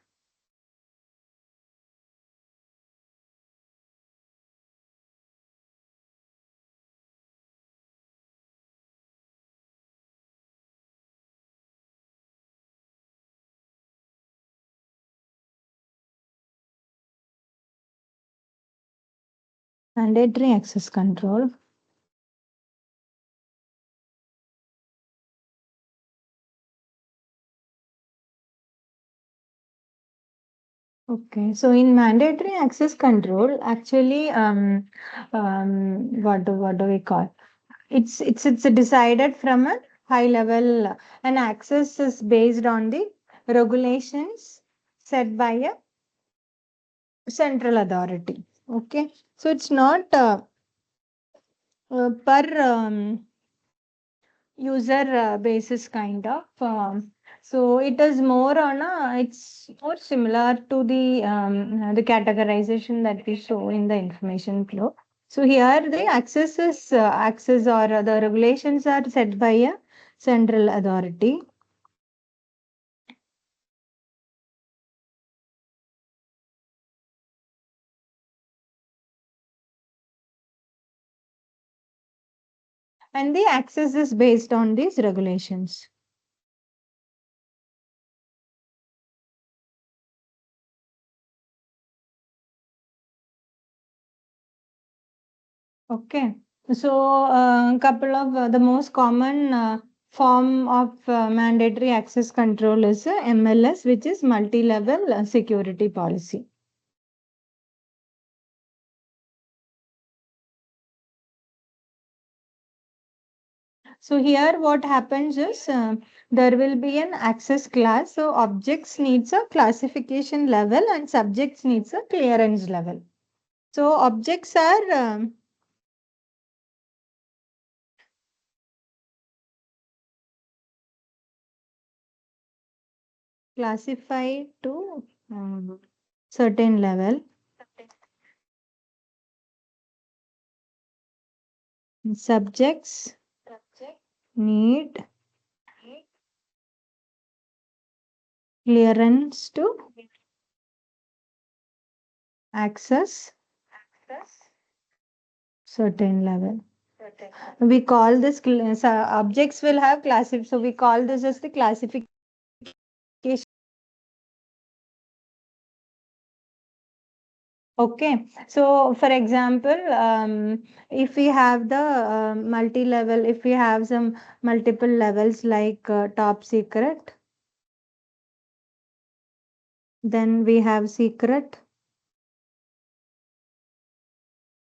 Mandatory access control. Okay, so in mandatory access control, actually, what do we call? It's decided from a high level, and access is based on the regulations set by a central authority. Okay, so it's not per user basis kind of. So it is more on a, it's more similar to the categorization that we show in the information flow. So here the access or the regulations are set by a central authority. And the access is based on these regulations. Okay, so a couple of the most common form of mandatory access control is MLS, which is multi-level security policy. So here what happens is there will be an access class. So objects needs a classification level and subjects needs a clearance level. So objects are classified to certain level. Subjects need clearance to access certain level. We call this objects will have classified. So we call this as the classification. Okay. So for example, if we have the multi-level, if we have some multiple levels like top secret, then we have secret,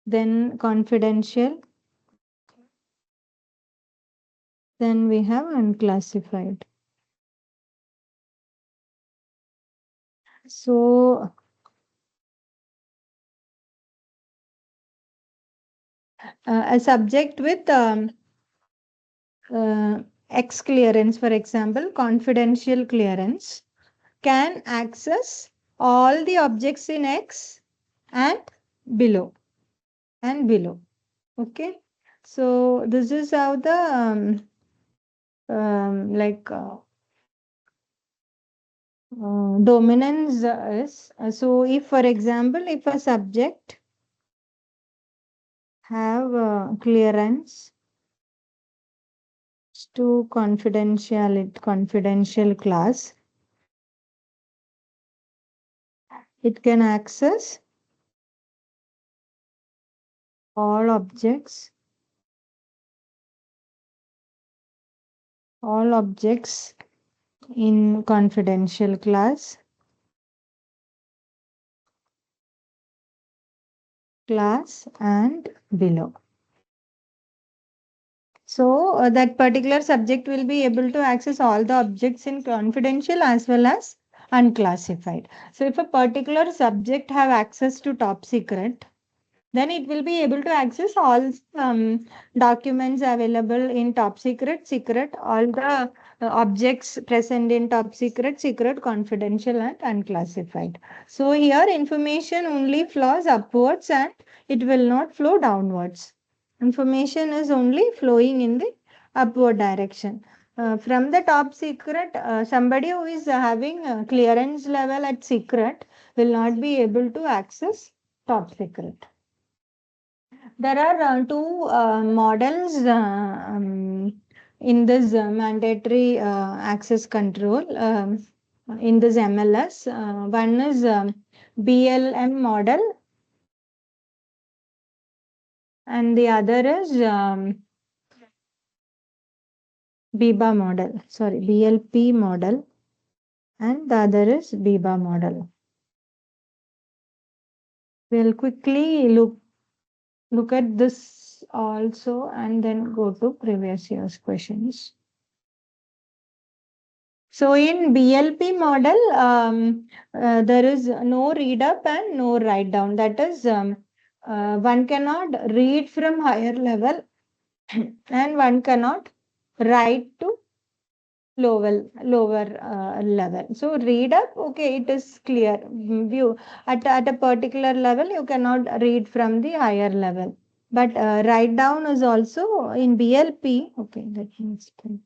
then confidential, then we have unclassified. So a subject with X clearance, for example, confidential clearance, can access all the objects in X and below and below. Okay. So this is how the like dominance is. So if, for example, if a subject have clearance to confidential class, it can access all objects in confidential class and below. So that particular subject will be able to access all the objects in confidential as well as unclassified. So if a particular subject have access to top secret, then it will be able to access all documents available in top secret, secret, all the objects present in top secret, secret, confidential and unclassified. So here information only flows upwards and it will not flow downwards. Information is only flowing in the upward direction. From the top secret, somebody who is having clearance level at secret will not be able to access top secret. There are two models in this mandatory access control in this MLS. One is BLM model and the other is BIBA model, sorry, BLP model, and the other is BIBA model. We'll quickly look at this also and then go to previous year's questions. So in BLP model, there is no read up and no write down. That is, one cannot read from higher level and one cannot write to lower level. So read up, okay, it is clear view at a particular level you cannot read from the higher level, but write down is also in BLP. Okay, let me explain.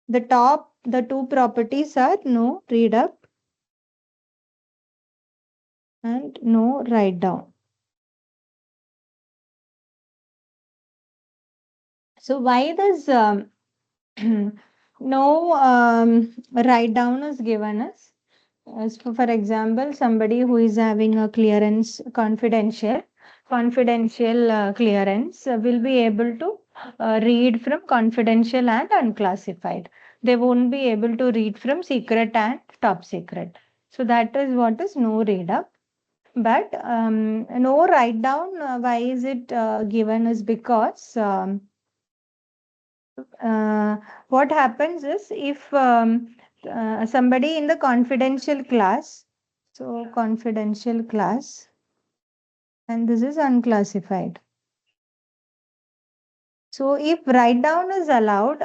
The two properties are no read up and no write down. So why this no write down is given us? As for example, somebody who is having a clearance confidential clearance will be able to read from confidential and unclassified. They won't be able to read from secret and top secret. So that is what is no read up. But no write down. Why is it given? Is because uh, what happens is if somebody in the confidential class, so confidential class, and this is unclassified. So if write down is allowed,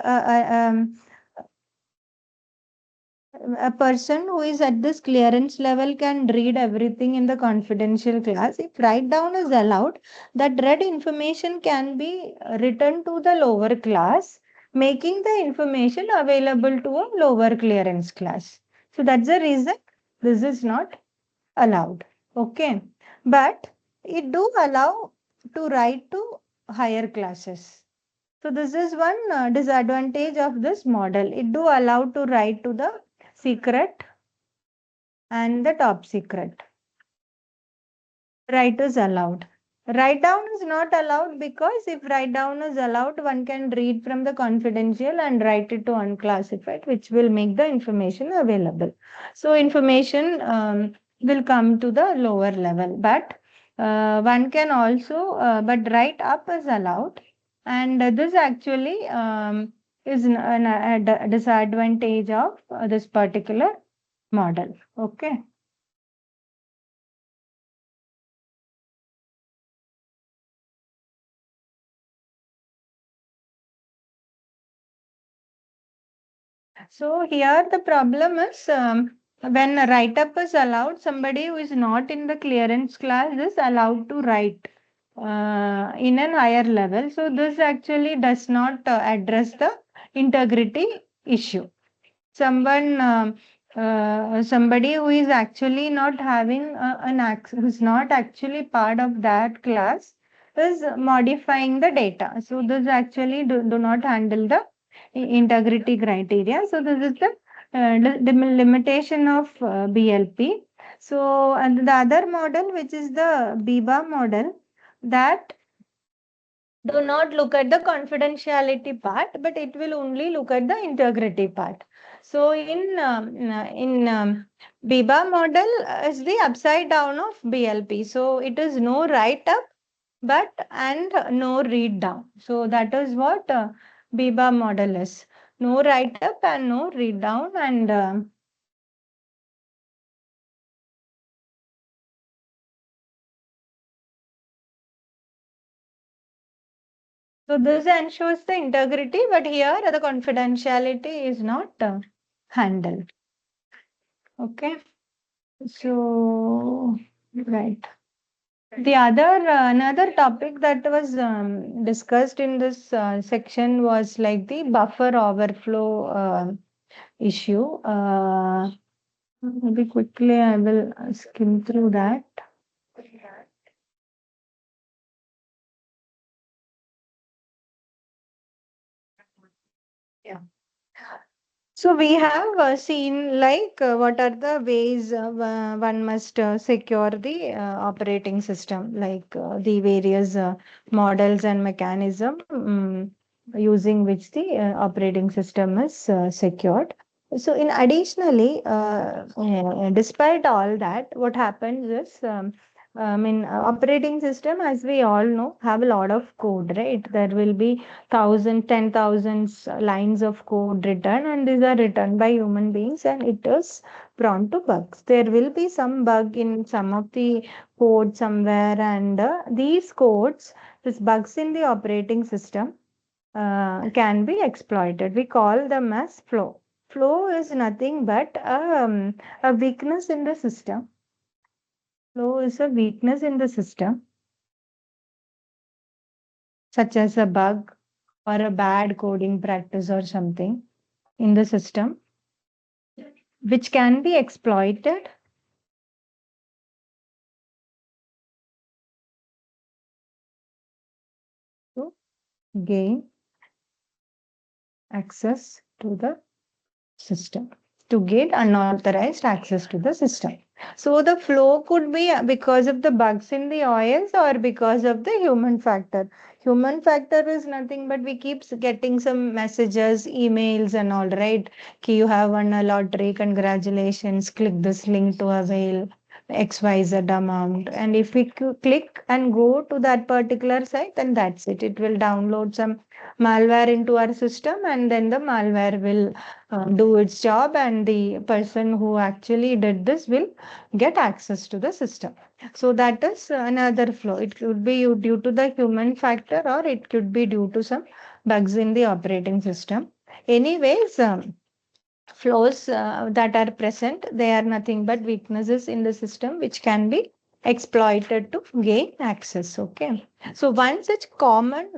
a person who is at this clearance level can read everything in the confidential class. If write down is allowed, that read information can be written to the lower class, making the information available to a lower clearance class. So that's the reason this is not allowed. Okay. But it do allow to write to higher classes. So this is one disadvantage of this model. It do allow to write to the secret and the top secret. Write is allowed. Write down is not allowed because if write down is allowed, one can read from the confidential and write it to unclassified, which will make the information available. So information will come to the lower level, but one can also, but write up is allowed, and this actually is a disadvantage of this particular model. Okay. So here the problem is when a write-up is allowed, somebody who is not in the clearance class is allowed to write in an higher level. So this actually does not address the integrity issue. Somebody who is actually not having an access, who's not actually part of that class, is modifying the data. So this actually do not handle the integrity criteria. So this is the limitation of BLP. So and the other model, which is the BIBA model, that do not look at the confidentiality part, but it will only look at the integrity part. So in BIBA model is the upside down of BLP. So it is no write up, but and no read down. So that is what BIBA model is. No write up and no read down, and so this ensures the integrity, but here the confidentiality is not handled. Okay. So, right. The other another topic that was discussed in this section was like the buffer overflow issue. Maybe quickly I will skim through that. Yeah. So we have seen like what are the ways one must secure the operating system, like the various models and mechanism using which the operating system is secured. So in additionally, despite all that, what happens is operating system, as we all know, have a lot of code, right? There will be thousand, 10,000 lines of code written, and these are written by human beings, and it is prone to bugs. There will be some bug in some of the code somewhere, and these codes, these bugs in the operating system, can be exploited. We call them as flow. Flow is nothing but a weakness in the system. Flow is a weakness in the system, such as a bug or a bad coding practice or something in the system, which can be exploited to gain access to the system, to get unauthorized access to the system. So the flow could be because of the bugs in the OS or because of the human factor. Human factor is nothing but we keep getting some messages, emails and all, right? Ki you have won a lottery, congratulations, click this link to avail XYZ amount. And if we click and go to that particular site, then that's it. It will download some malware into our system, and then the malware will do its job, and the person who actually did this will get access to the system. So that is another flaw. It could be due to the human factor, or it could be due to some bugs in the operating system. Anyways, flaws that are present, they are nothing but weaknesses in the system which can be exploited to gain access. Okay. So one such common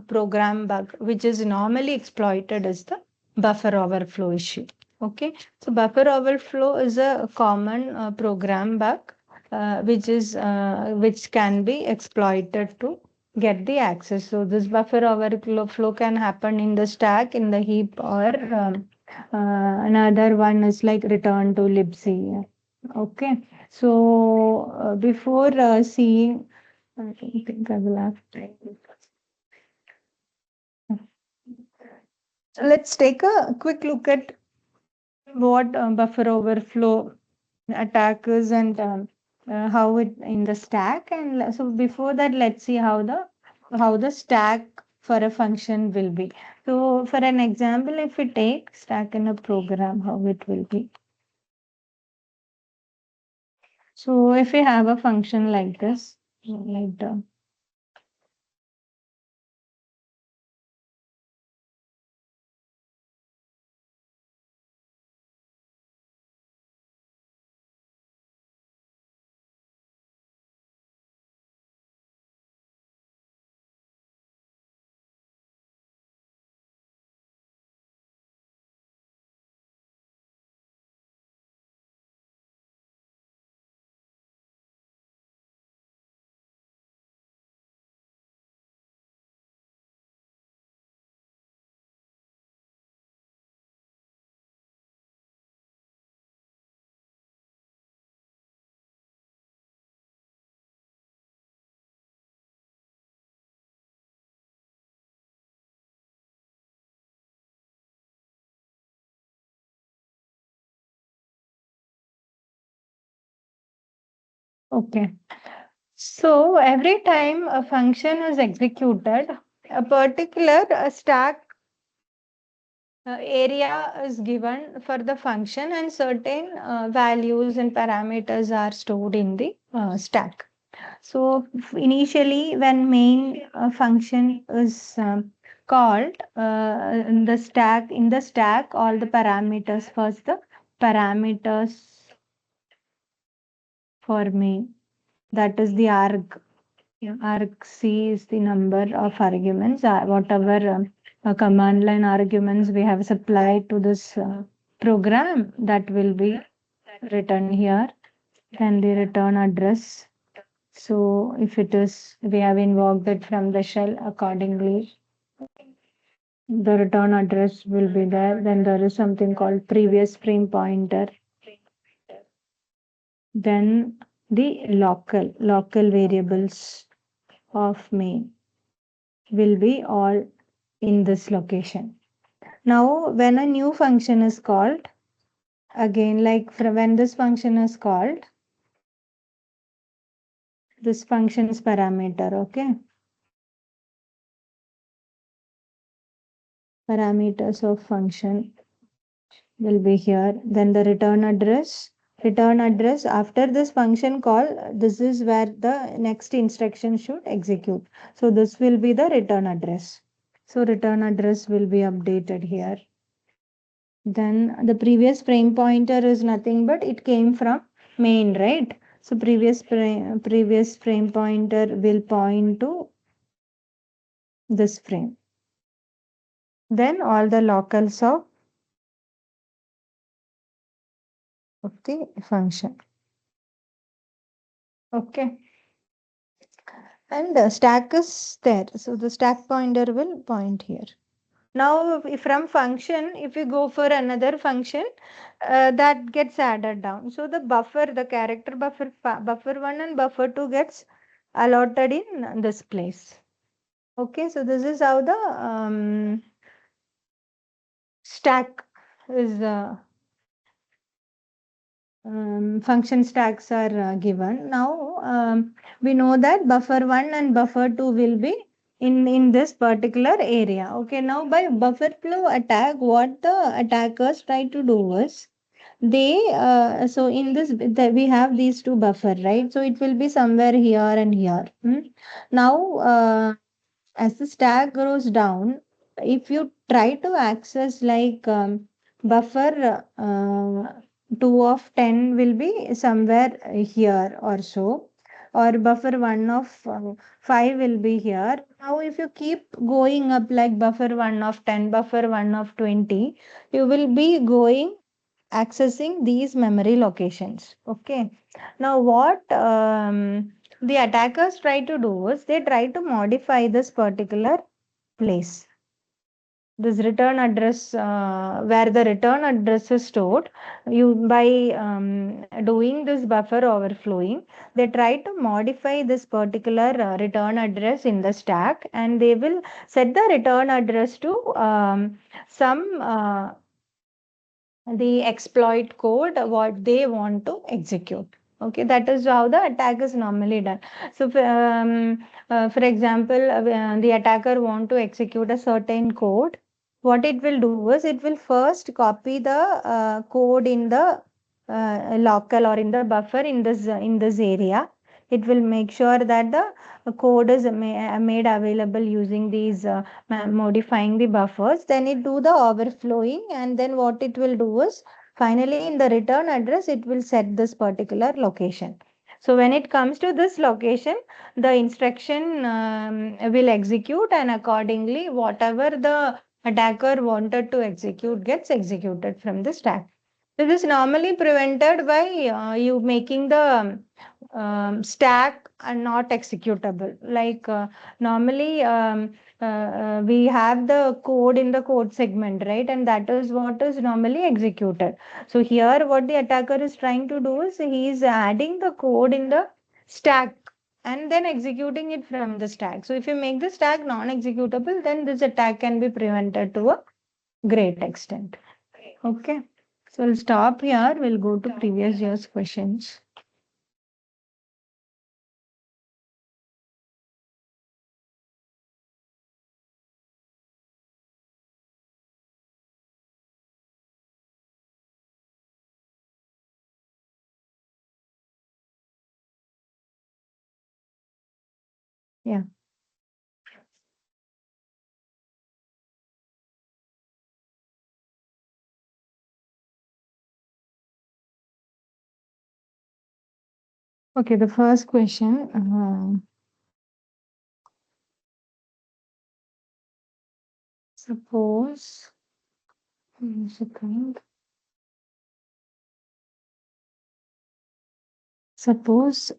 program bug which is normally exploited is the buffer overflow issue. Okay. So buffer overflow is a common program bug which can be exploited to get the access. So this buffer overflow can happen in the stack, in the heap, or another one is like return to libc. Okay, so before seeing, I don't think I will have time. So let's take a quick look at what buffer overflow attack is, and how it in the stack. And so before that, let's see how the stack for a function will be. So for an example, if we take stack in a program, how it will be. So if we have a function like this, like the, okay. So every time a function is executed, a particular stack area is given for the function, and certain values and parameters are stored in the stack. So initially, when main function is called in the stack, all the parameters, first the parameters for main, that is the arg. Yeah. Argc is the number of arguments, whatever command line arguments we have supplied to this program, that will be written here. Then the return address. So if it is, we have invoked it from the shell accordingly. The return address will be there. Then there is something called previous frame pointer. Then the local variables of main will be all in this location. Now, when a new function is called, again, like when this function is called, this function's parameter, okay? Parameters of function will be here. Then the return address after this function call, this is where the next instruction should execute. So this will be the return address. So return address will be updated here. Then the previous frame pointer is nothing but it came from main, right? So previous frame pointer will point to this frame. Then all the locals of the function. Okay. And stack is there. So the stack pointer will point here. Now, from function, if you go for another function, that gets added down. So the buffer, the character buffer, buffer 1 and buffer 2 gets allotted in this place. Okay, so this is how the stack is, function stacks are given. Now, we know that buffer 1 and buffer 2 will be in this particular area. Okay, now by buffer flow attack, what the attackers try to do is they so in this we have these two buffer, right? So it will be somewhere here and here. Now as the stack grows down, if you try to access like buffer 2 of 10 will be somewhere here or so, or buffer 1 of 5 will be here. Now if you keep going up like buffer 1 of 10, buffer 1 of 20, you will be going accessing these memory locations. Okay. Now what the attackers try to do is they try to modify this particular place. This return address, where the return address is stored, you by doing this buffer overflowing, they try to modify this particular return address in the stack, and they will set the return address to some the exploit code what they want to execute. Okay, that is how the attack is normally done. So for example, the attacker want to execute a certain code. What it will do is it will first copy the code in the local or in the buffer in this area. It will make sure that the code is made available using these modifying the buffers. Then it do the overflowing, and then what it will do is finally in the return address it will set this particular location. So when it comes to this location, the instruction will execute, and accordingly whatever the attacker wanted to execute gets executed from the stack. This is normally prevented by you making the stack and not executable. Like normally we have the code in the code segment, right? And that is what is normally executed. So here what the attacker is trying to do is he is adding the code in the stack and then executing it from the stack. So if you make the stack non-executable, then this attack can be prevented to a great extent. Okay. So we'll stop here. We'll go to previous year's questions. Yeah. Okay. The first question. Suppose. Second. Suppose.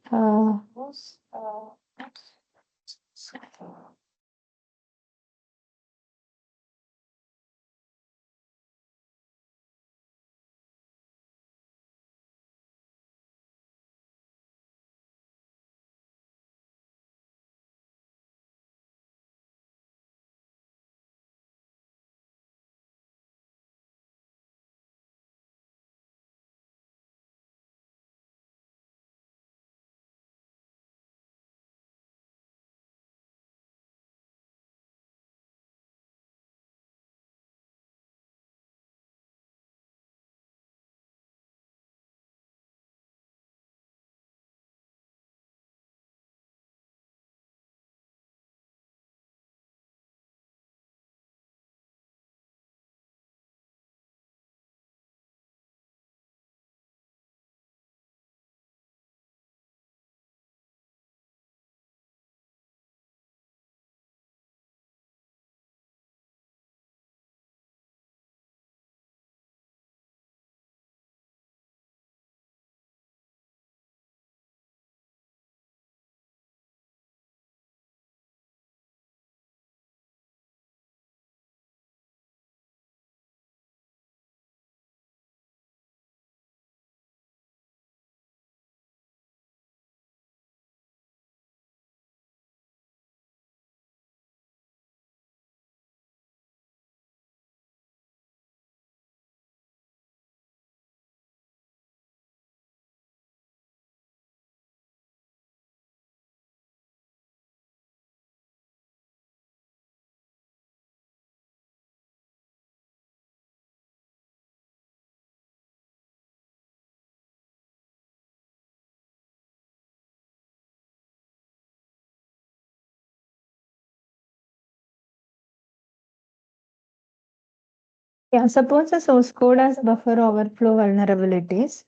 Yeah, suppose the source code has buffer overflow vulnerabilities.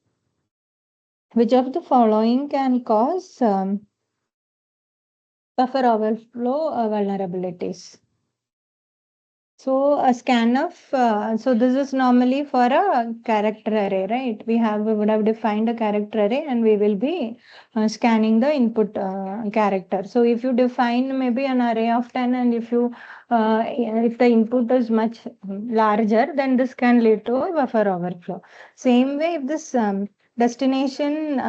Which of the following can cause buffer overflow vulnerabilities? So a scanf, so this is normally for a character array, right? We would have defined a character array and we will be scanning the input character. So if you define maybe an array of 10 and if the input is much larger, then this can lead to a buffer overflow. Same way, if this destination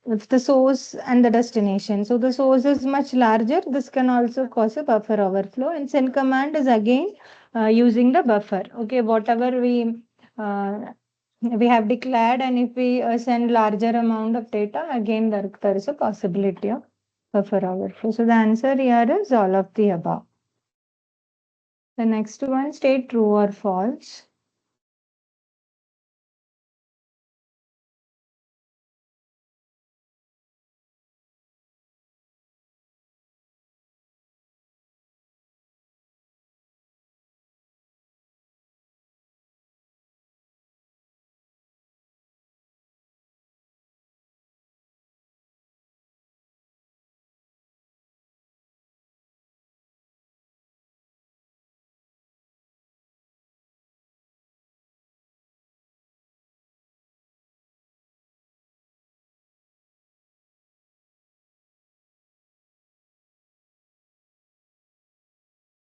if the source and the destination. So the source is much larger. This can also cause a buffer overflow. And send command is again using the buffer. Okay, whatever we have declared, and if we send larger amount of data, again there is a possibility of buffer overflow. So the answer here is all of the above. The next one, state true or false.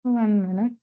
One minute.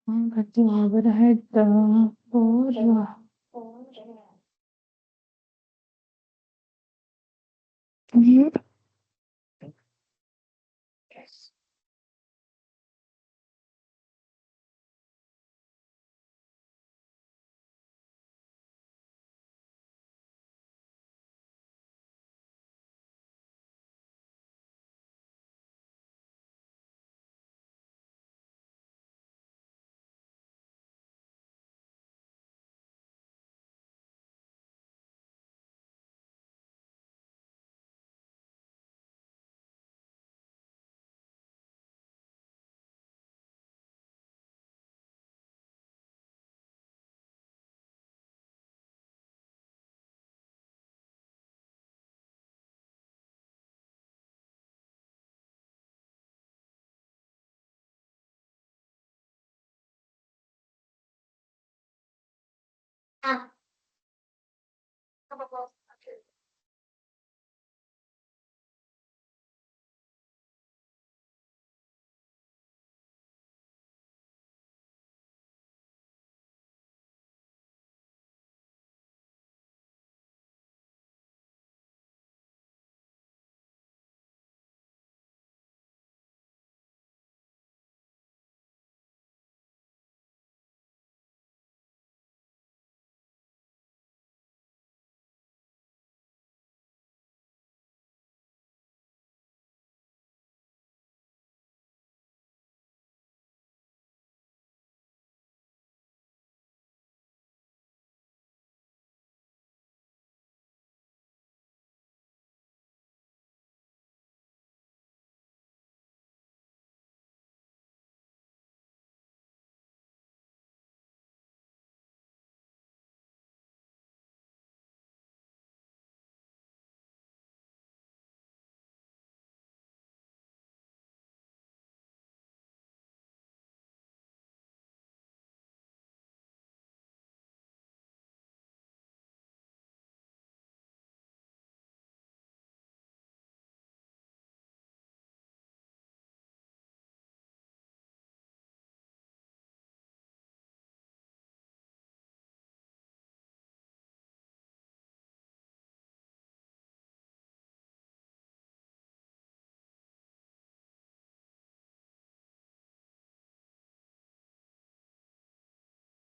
But the overhead for Mhm.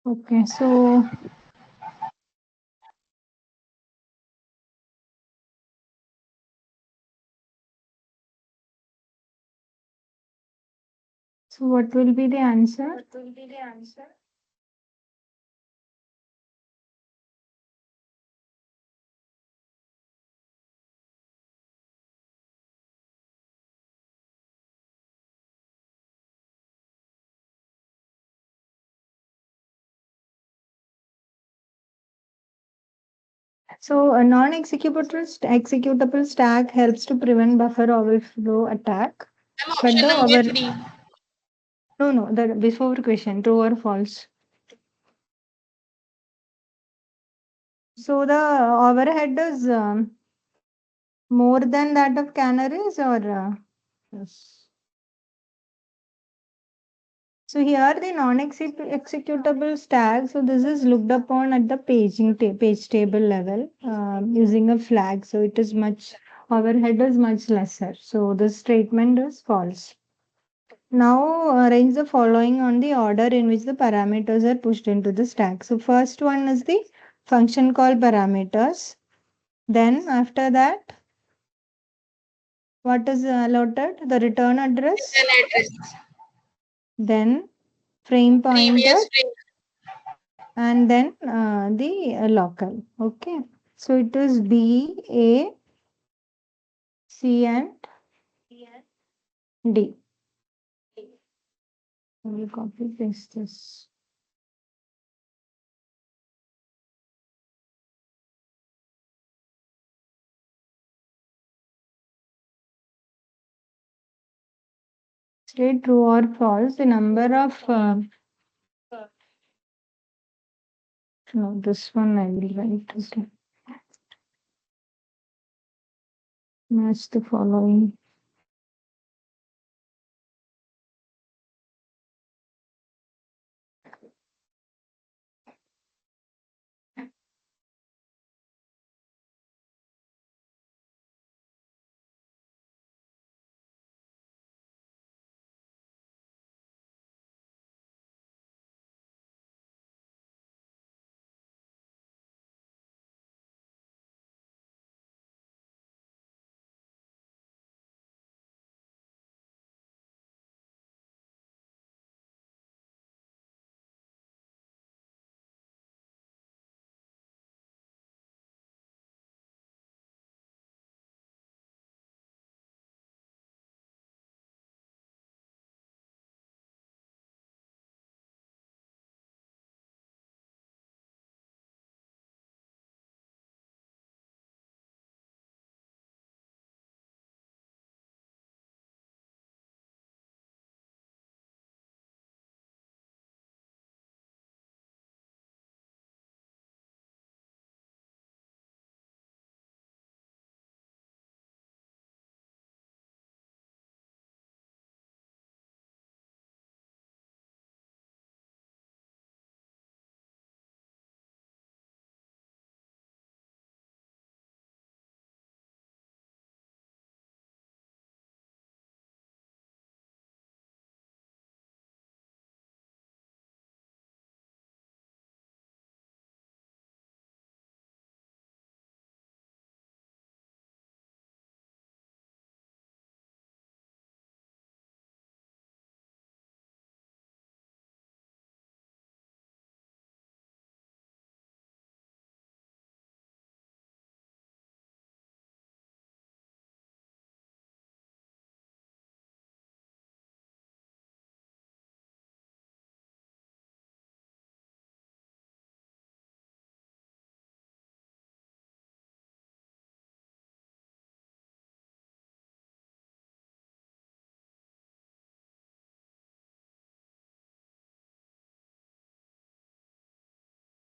Okay, so what will be the answer? So a executable stack helps to prevent buffer overflow attack. Ma'am, But option the number over 3. no, the before question, true or false. So the overhead is more than that of canaries or yes. So here the non-executable stack. So this is looked upon at the page table level using a flag. So it is much overhead is much lesser. So this statement is false. Now arrange the following on the order in which the parameters are pushed into the stack. So first one is the function call parameters. Then after that, what is allotted? The return address. Return address. Then frame pointer. Previous frame. And then the local. Okay. So it is B, A, C, and D. I will copy paste this. Say true or false. The number of no, this one I will write. Okay. Match the following.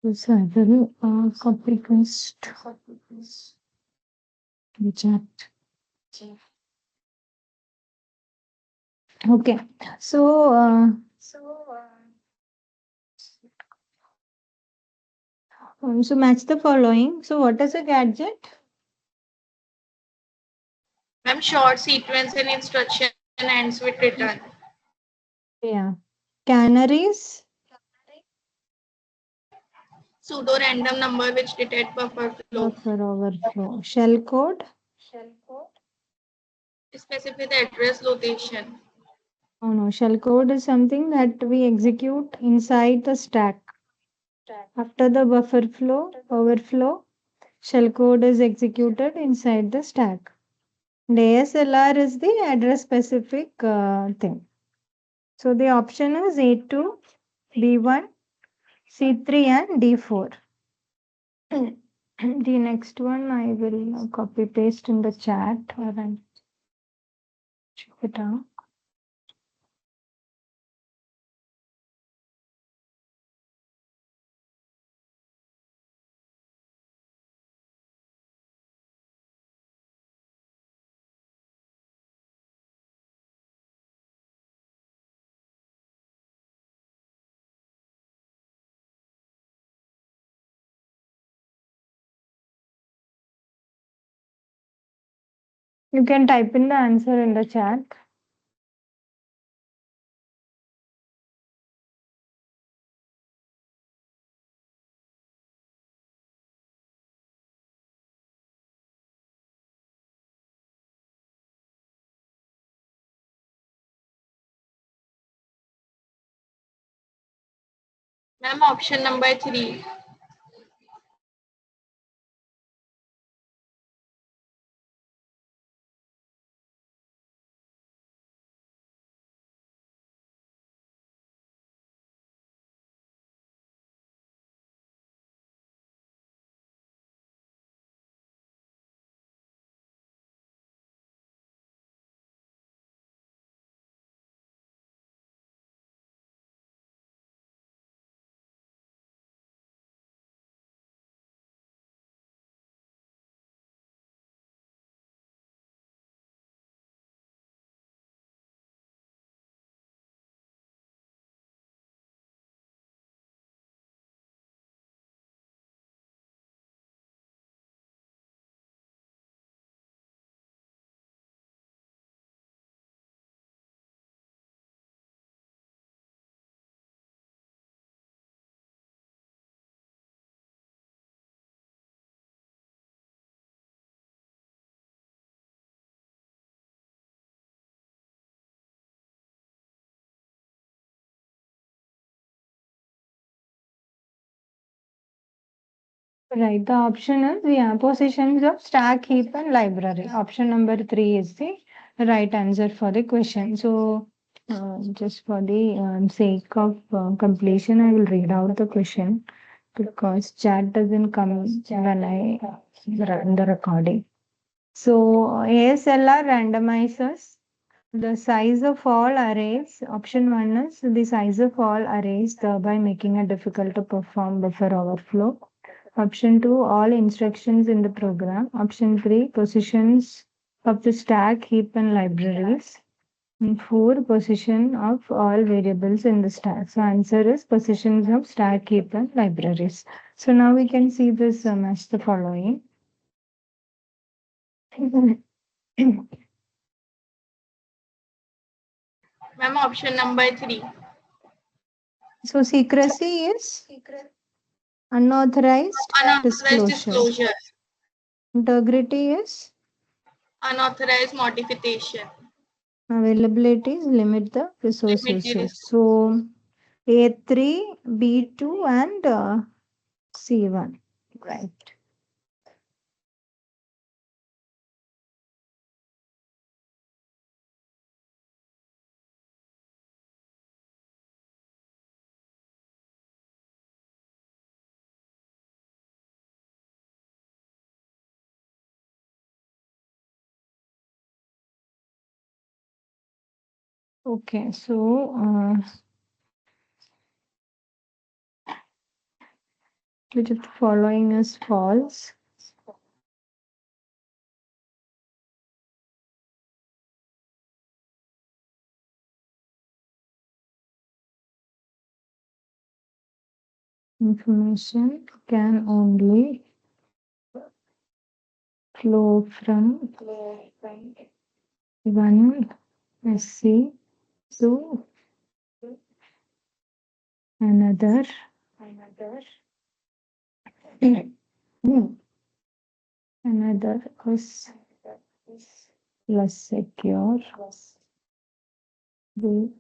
So I will copy paste the chat. Okay. So so match the following. So what is a gadget? Ma'am, short sequence and instruction ends with return. Yeah. Canaries. Pseudo random number which detect buffer flow. Buffer overflow. Shell code? Specify the address location. Oh no, shell code is something that we execute inside the stack. After the buffer flow, overflow, shell code is executed inside the stack. And ASLR is the address specific thing. So the option is A2, B1, C3 and D4. The next one I will copy paste in the chat or I'll check it out. You can type in the answer in the chat. Ma'am, option number 3. Right, the option is positions of stack, heap, and library. Option number 3 is the right answer for the question. So, just for the sake of completion, I will read out the question because chat doesn't come when I run the recording. So, ASLR randomizes the size of all arrays. Option 1 is the size of all arrays, thereby making it difficult to perform buffer overflow. Option 2, all instructions in the program. Option 3, positions of the stack, heap, and libraries. And 4, position of all variables in the stack. So answer is positions of stack, heap, and libraries. So now we can see this match the following. Ma'am, option number 3. So secrecy is unauthorized Unauthorized disclosure. disclosure. Integrity is Unauthorized modification. availability is limit the resource Limited usage. resource. So A3, B2 and C1. Right. Okay, so which of the following is false? Information can only flow from one SC to another Another is less secure. The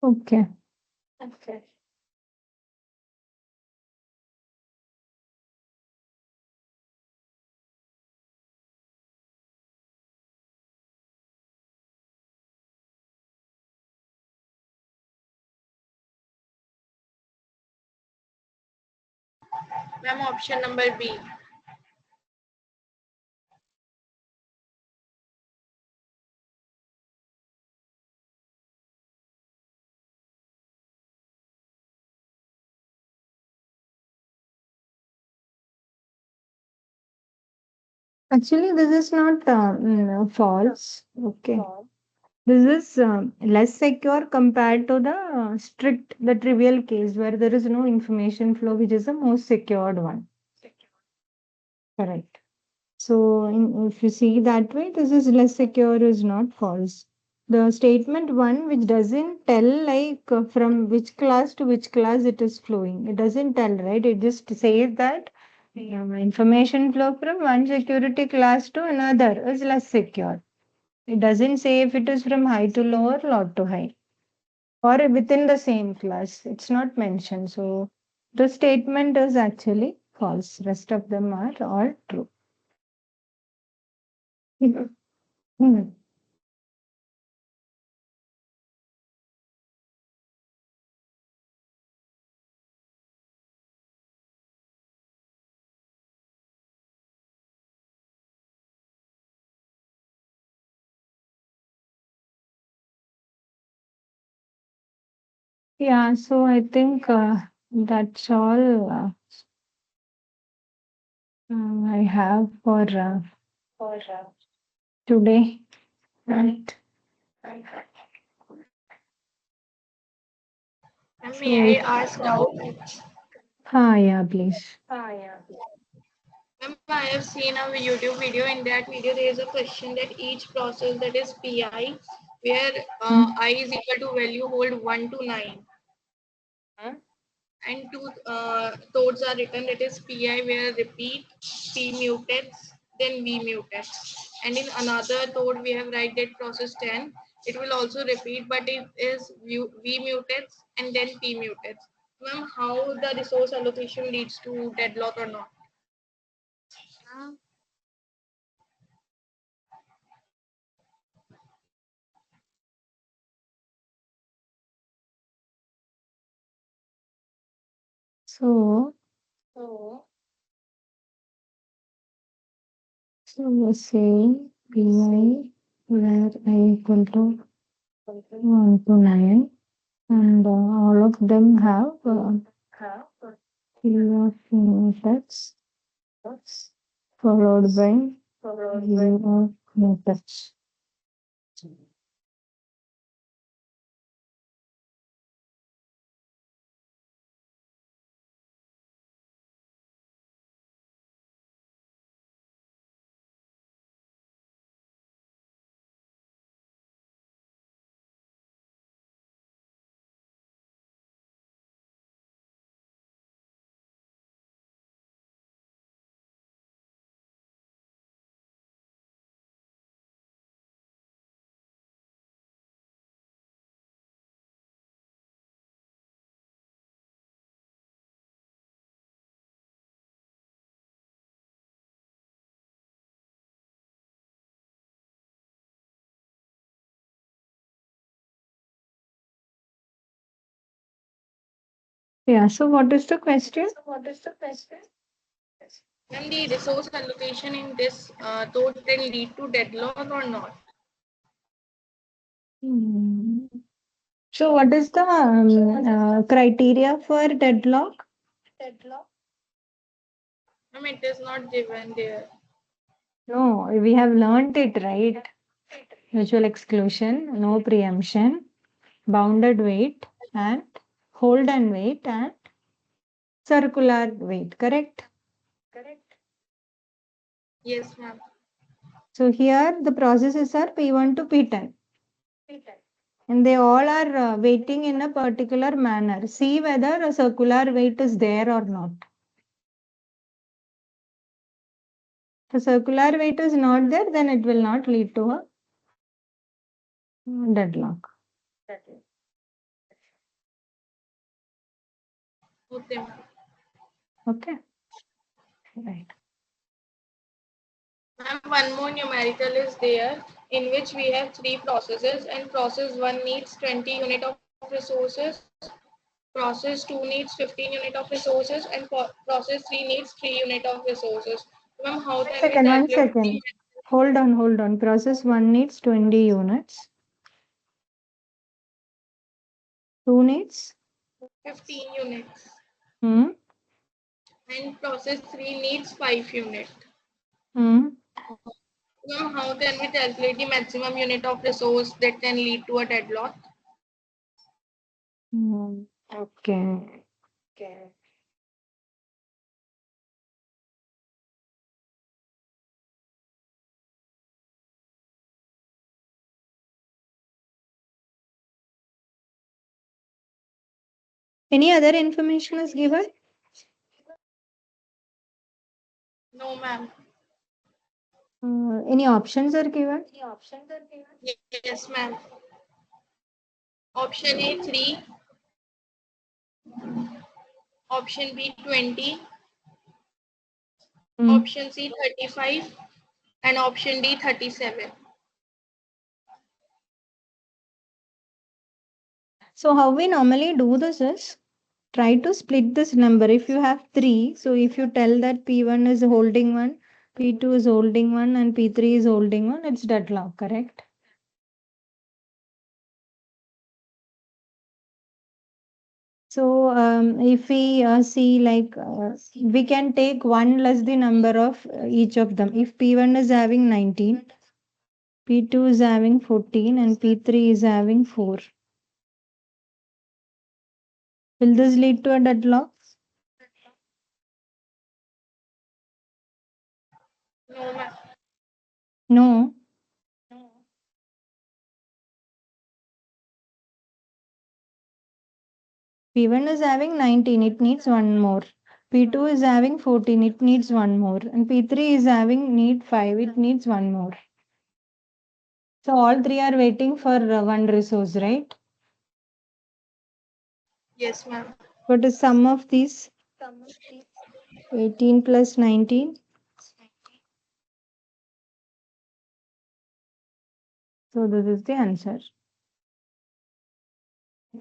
okay. Ma'am, option number B. Actually, this is not false. Okay. This is less secure compared to the the trivial case where there is no information flow, which is the most secured one. Correct. So, if you see that way, this is less secure is not false. The statement one, which doesn't tell like from which class to which class it is flowing, it doesn't tell, right? It just says that information flow from one security class to another is less secure. It doesn't say if it is from high to low or low to high or within the same class. It's not mentioned. So, the statement is actually false. Rest of them are all true. Hmm. Yeah, so I think that's all I have for today. Right. Ma'am, So may it, I ask doubt? yeah, please. Ma'am, I have seen a YouTube video. In that video, there is a question that each process, that is PI, where Hmm. I is equal to value hold 1 to 9, and two toads are written, that is pi where repeat p mutets then v mutets, and in another toad we have write that process 10, it will also repeat but it is v mutets and then p mutets. Ma'am, how the resource allocation leads to deadlock or not? So So we say Pi where I equal to 1 to 9, and all of them have P of methods followed by U of methods. Yeah, so what is the question? Can the resource allocation in this thought then lead to deadlock or not? Hmm. So, what is the criteria for deadlock? It is not given there. No, we have learnt it, right? Mutual exclusion, no preemption, bounded weight, and hold and wait, and circular weight, correct? Yes, ma'am. So, here the processes are P1 to P10, and they all are waiting in a particular manner. See whether a circular weight is there or not. If a circular weight is not there, then it will not lead to a deadlock. Okay, ma'am. Okay, right. Ma'am, one more numerical is there in which we have three processes, and process 1 needs 20 unit of resources, process 2 needs 15 unit of resources, and process 3 needs 3 unit of resources. Ma'am, how can we One calculate the second. Hold on. Process 1 needs 20 units. 2 needs? 15 units? Hmm? And process 3 needs 5 units. Hmm? Ma'am, how can we calculate the maximum unit of resource that can lead to a deadlock? Hmm. Okay. Any other information is given? No, ma'am. Any options are given? Yes, ma'am. Option A 3, option B 20, Hmm. option C 35, and option D 37. So, how we normally do this is try to split this number. If you have 3, so if you tell that P1 is holding 1, P2 is holding 1, and P3 is holding 1, it's deadlock, correct? So, if we see like we can take 1 less the number of each of them. If P1 is having 19, P2 is having 14, and P3 is having 4. Will this lead to a deadlock? No, ma'am. No. P1 is having 19, it needs one more. P2 is having 14, it needs one more. And P3 is having need 5, it needs one more. So all three are waiting for one resource, right? Yes, ma'am. What is sum of these? 18 plus 19. So this is the answer.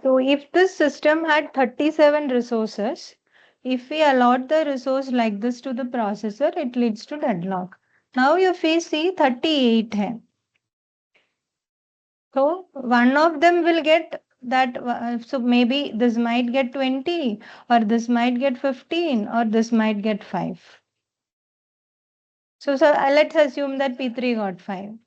So if this system had 37 resources, if we allot the resource like this to the processor, it leads to deadlock. Now you see 38 hai. So one of them will get that. So maybe this might get 20, or this might get 15, or this might get 5. So let's assume that P3 got 5.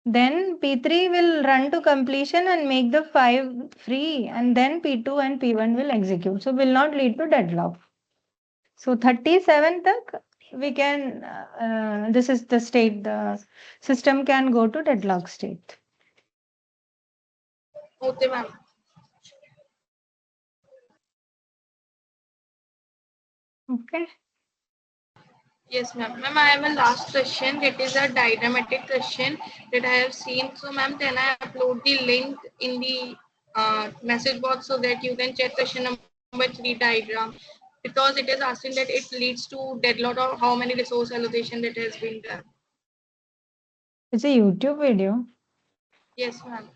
Then P3 will run to completion and make the 5 free, and then P2 and P1 will execute. So will not lead to deadlock. So 37 tak we can, this is the state, the system can go to deadlock state. Okay, ma'am. Okay. Yes, ma'am. Ma'am, I have a last question. It is a diagrammatic question that I have seen. So, ma'am, can I upload the link in the message box so that you can check question number 3 diagram? Because it is asking that it leads to deadlock or how many resource allocation that has been done. It's a YouTube video. Yes, ma'am.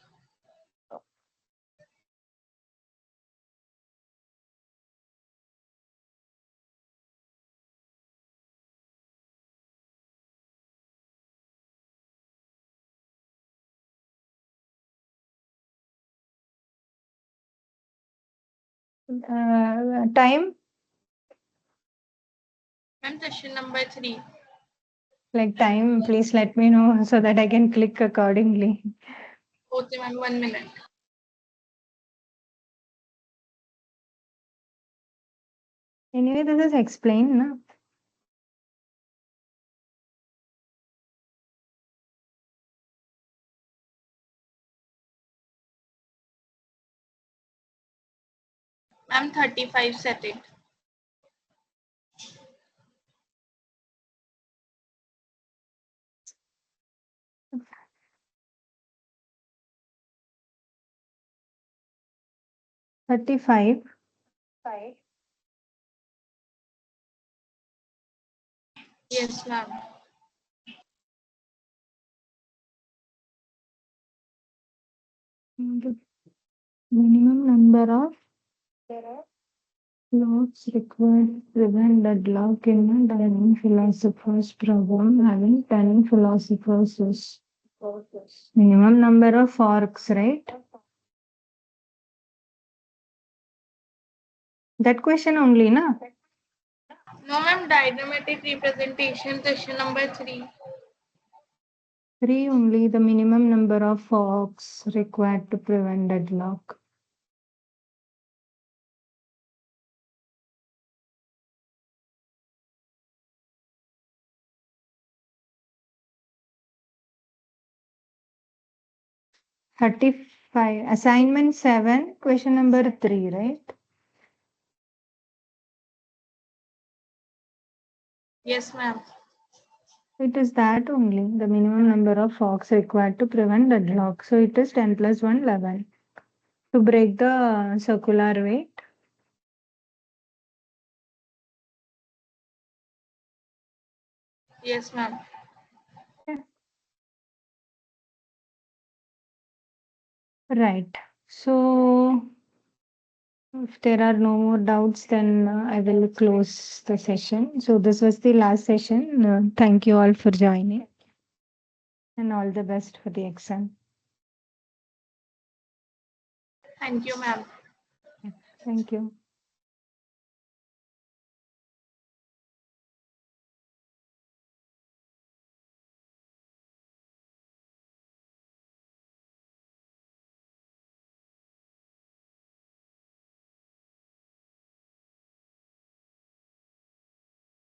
Time, Ma'am, question number 3. like time, please let me know so that I can click accordingly. Okay, ma'am, 1 minute. Anyway, this is explained, na? Ma'am, 35 seconds. $35. Yes, ma'am. The minimum number of logs required to prevent deadlock in a diamond philosopher's problem having 10 philosophers is minimum number of forks, right? That question only, na? No, ma'am, diagrammatic representation, question number 3. 3 only, the minimum number of forks required to prevent deadlock. $35. Assignment 7, question number 3, right? Yes, ma'am. It is that only, the minimum number of forks required to prevent deadlock. So it is 10 plus 1, 11. To break the circular weight, Yes, ma'am. right. So if there are no more doubts, then I will close the session. So this was the last session. Thank you all for joining, and all the best for the exam. Thank you, ma'am. Thank you.